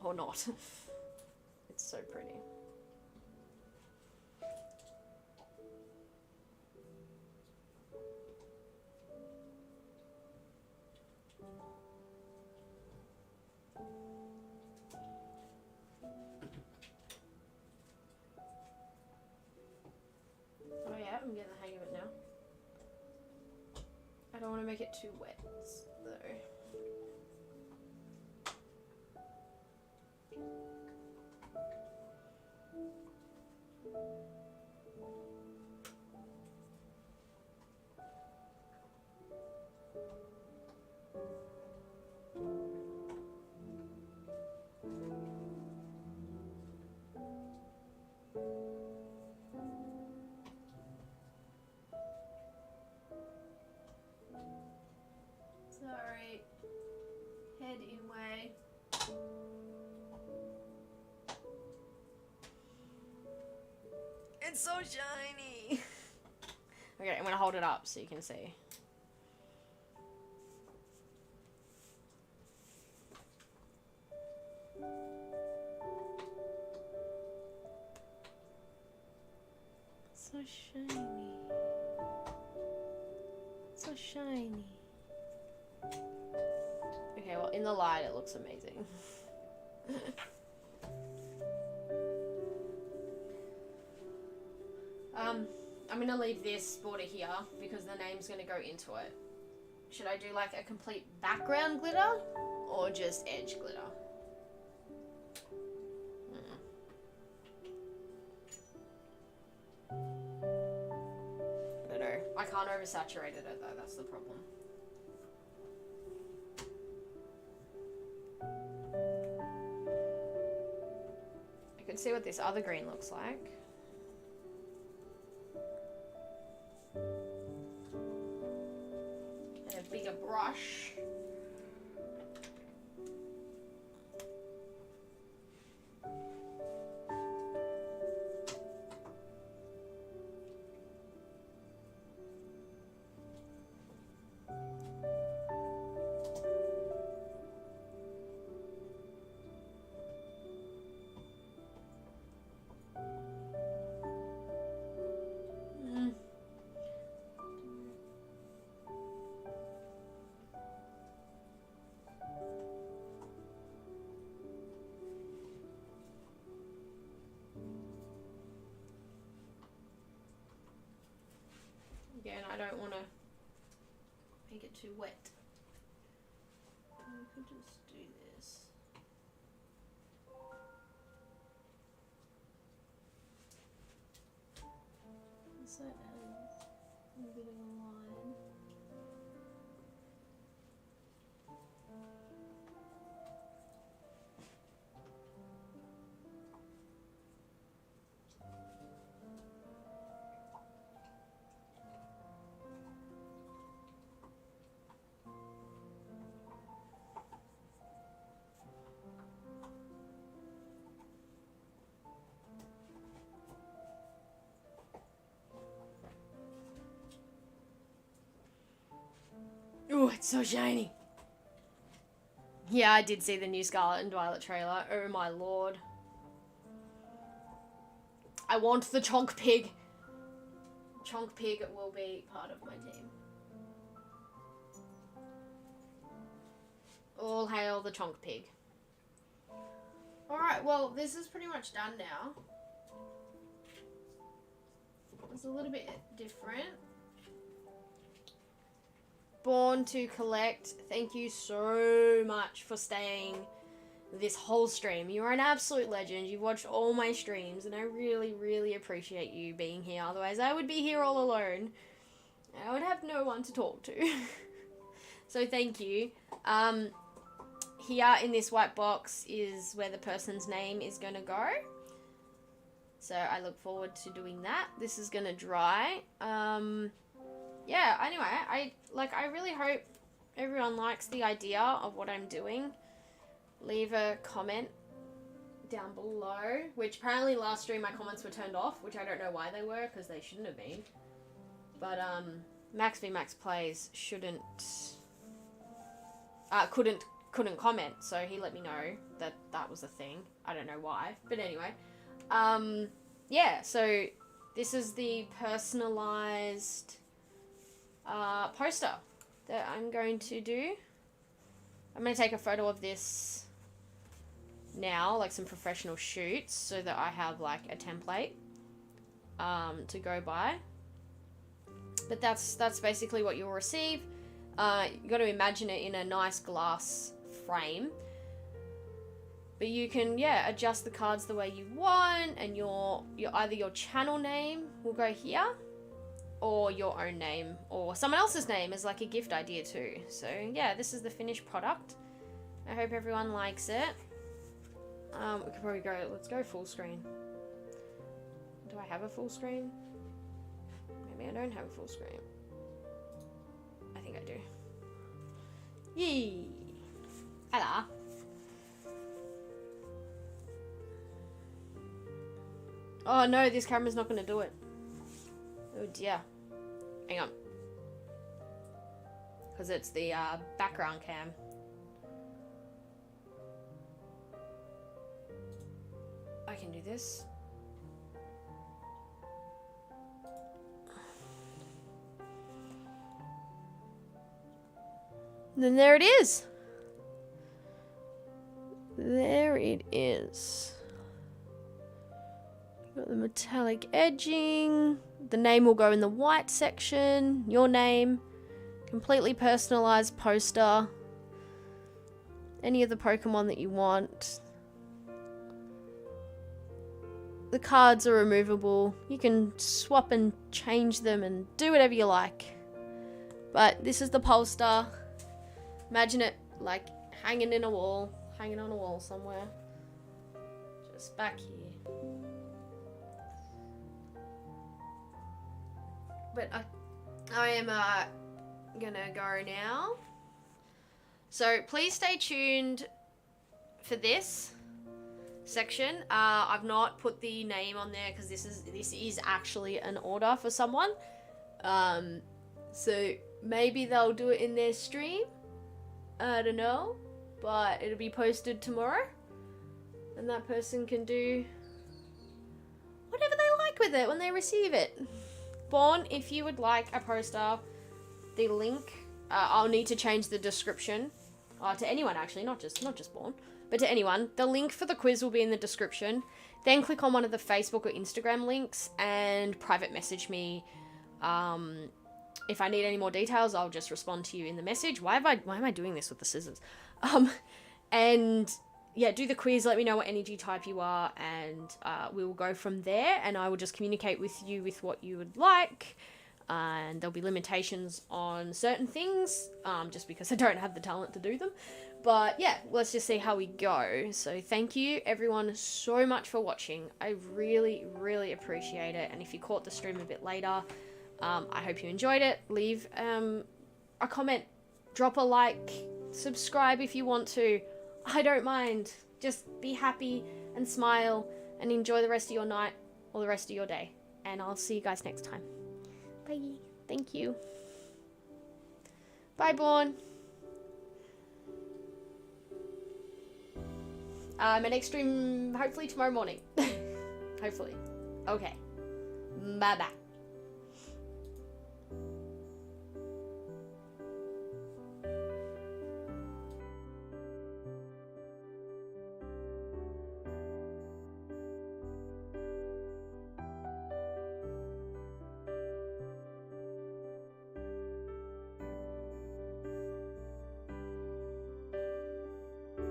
Or not? It's so pretty. Oh yeah, I'm getting the hang of it now. I don't want to make it too wet, though. Sorry. Head in way. It's so shiny. Okay, I'm gonna hold it up so you can see. So shiny. So shiny. Okay, well, in the light it looks amazing. I'm gonna leave this border here because the name's gonna go into it. Should I do like a complete background glitter or just edge glitter? I don't know. I can't oversaturate it though, that's the problem. could see what this other green looks like. And a bigger brush. Again, I don't want to make it too wet. I could just do this. So it has a bit of a line. Oh, it's so shiny. Yeah, I did see the new Scarlet and Violet trailer. Oh my lord. I want the Chonk Pig. Chonk Pig will be part of my team. All hail the Chonk Pig. Alright, well, this is pretty much done now. It's a little bit different. Born to Collect, thank you so much for staying this whole stream. You're an absolute legend. You've watched all my streams, and I really, really appreciate you being here. Otherwise, I would be here all alone. I would have no one to talk to. So thank you. Here in this white box is where the person's name is going to go. So I look forward to doing that. This is going to dry. Yeah, anyway, I really hope everyone likes the idea of what I'm doing. Leave a comment down below, which apparently last stream my comments were turned off, which I don't know why they were, because they shouldn't have been. But Max v Max Plays couldn't comment, so he let me know that that was a thing. I don't know why, but anyway. Yeah, so this is the personalized poster that I'm going to do. I'm going to take a photo of this now, like some professional shoots, so that I have like a template to go by. But that's basically what you'll receive. You got to imagine it in a nice glass frame. But you can, yeah, adjust the cards the way you want, and your either your channel name will go here, or your own name, or someone else's name is like a gift idea too. So yeah, this is the finished product. I hope everyone likes it. We could probably go, let's go full screen. Do I have a full screen? Maybe I don't have a full screen. I think I do. Yee! Hello! Oh no, this camera's not gonna do it. Oh dear. Hang on. Because it's the background cam. I can do this. And then there it is. There it is. Got the metallic edging. The name will go in the white section. Your name. Completely personalized poster. Any of the Pokemon that you want. The cards are removable. You can swap and change them and do whatever you like. But this is the poster. Imagine it like hanging in a wall. Hanging on a wall somewhere. us back here. But I am gonna go now. So please stay tuned for this section. I've not put the name on there because this is actually an order for someone. So maybe they'll do it in their stream. I don't know, but it'll be posted tomorrow, and that person can do whatever they like with it when they receive it. Born, if you would like a poster, the link, I'll need to change the description to anyone actually, not just Born, but to anyone. The link for the quiz will be in the description. Then click on one of the Facebook or Instagram links and private message me. If I need any more details, I'll just respond to you in the message. Why am I doing this with the scissors? And yeah, do the quiz, let me know what energy type you are, and we will go from there, and I will just communicate with you with what you would like, and there'll be limitations on certain things, just because I don't have the talent to do them. But yeah, let's just see how we go. So thank you everyone so much for watching. I really, really appreciate it, and if you caught the stream a bit later, I hope you enjoyed it. Leave a comment, drop a like, subscribe if you want to. I don't mind. Just be happy and smile and enjoy the rest of your night or the rest of your day. And I'll see you guys next time. Bye. Thank you. Bye, Born. My next stream hopefully tomorrow morning. Hopefully. Okay. Bye-bye.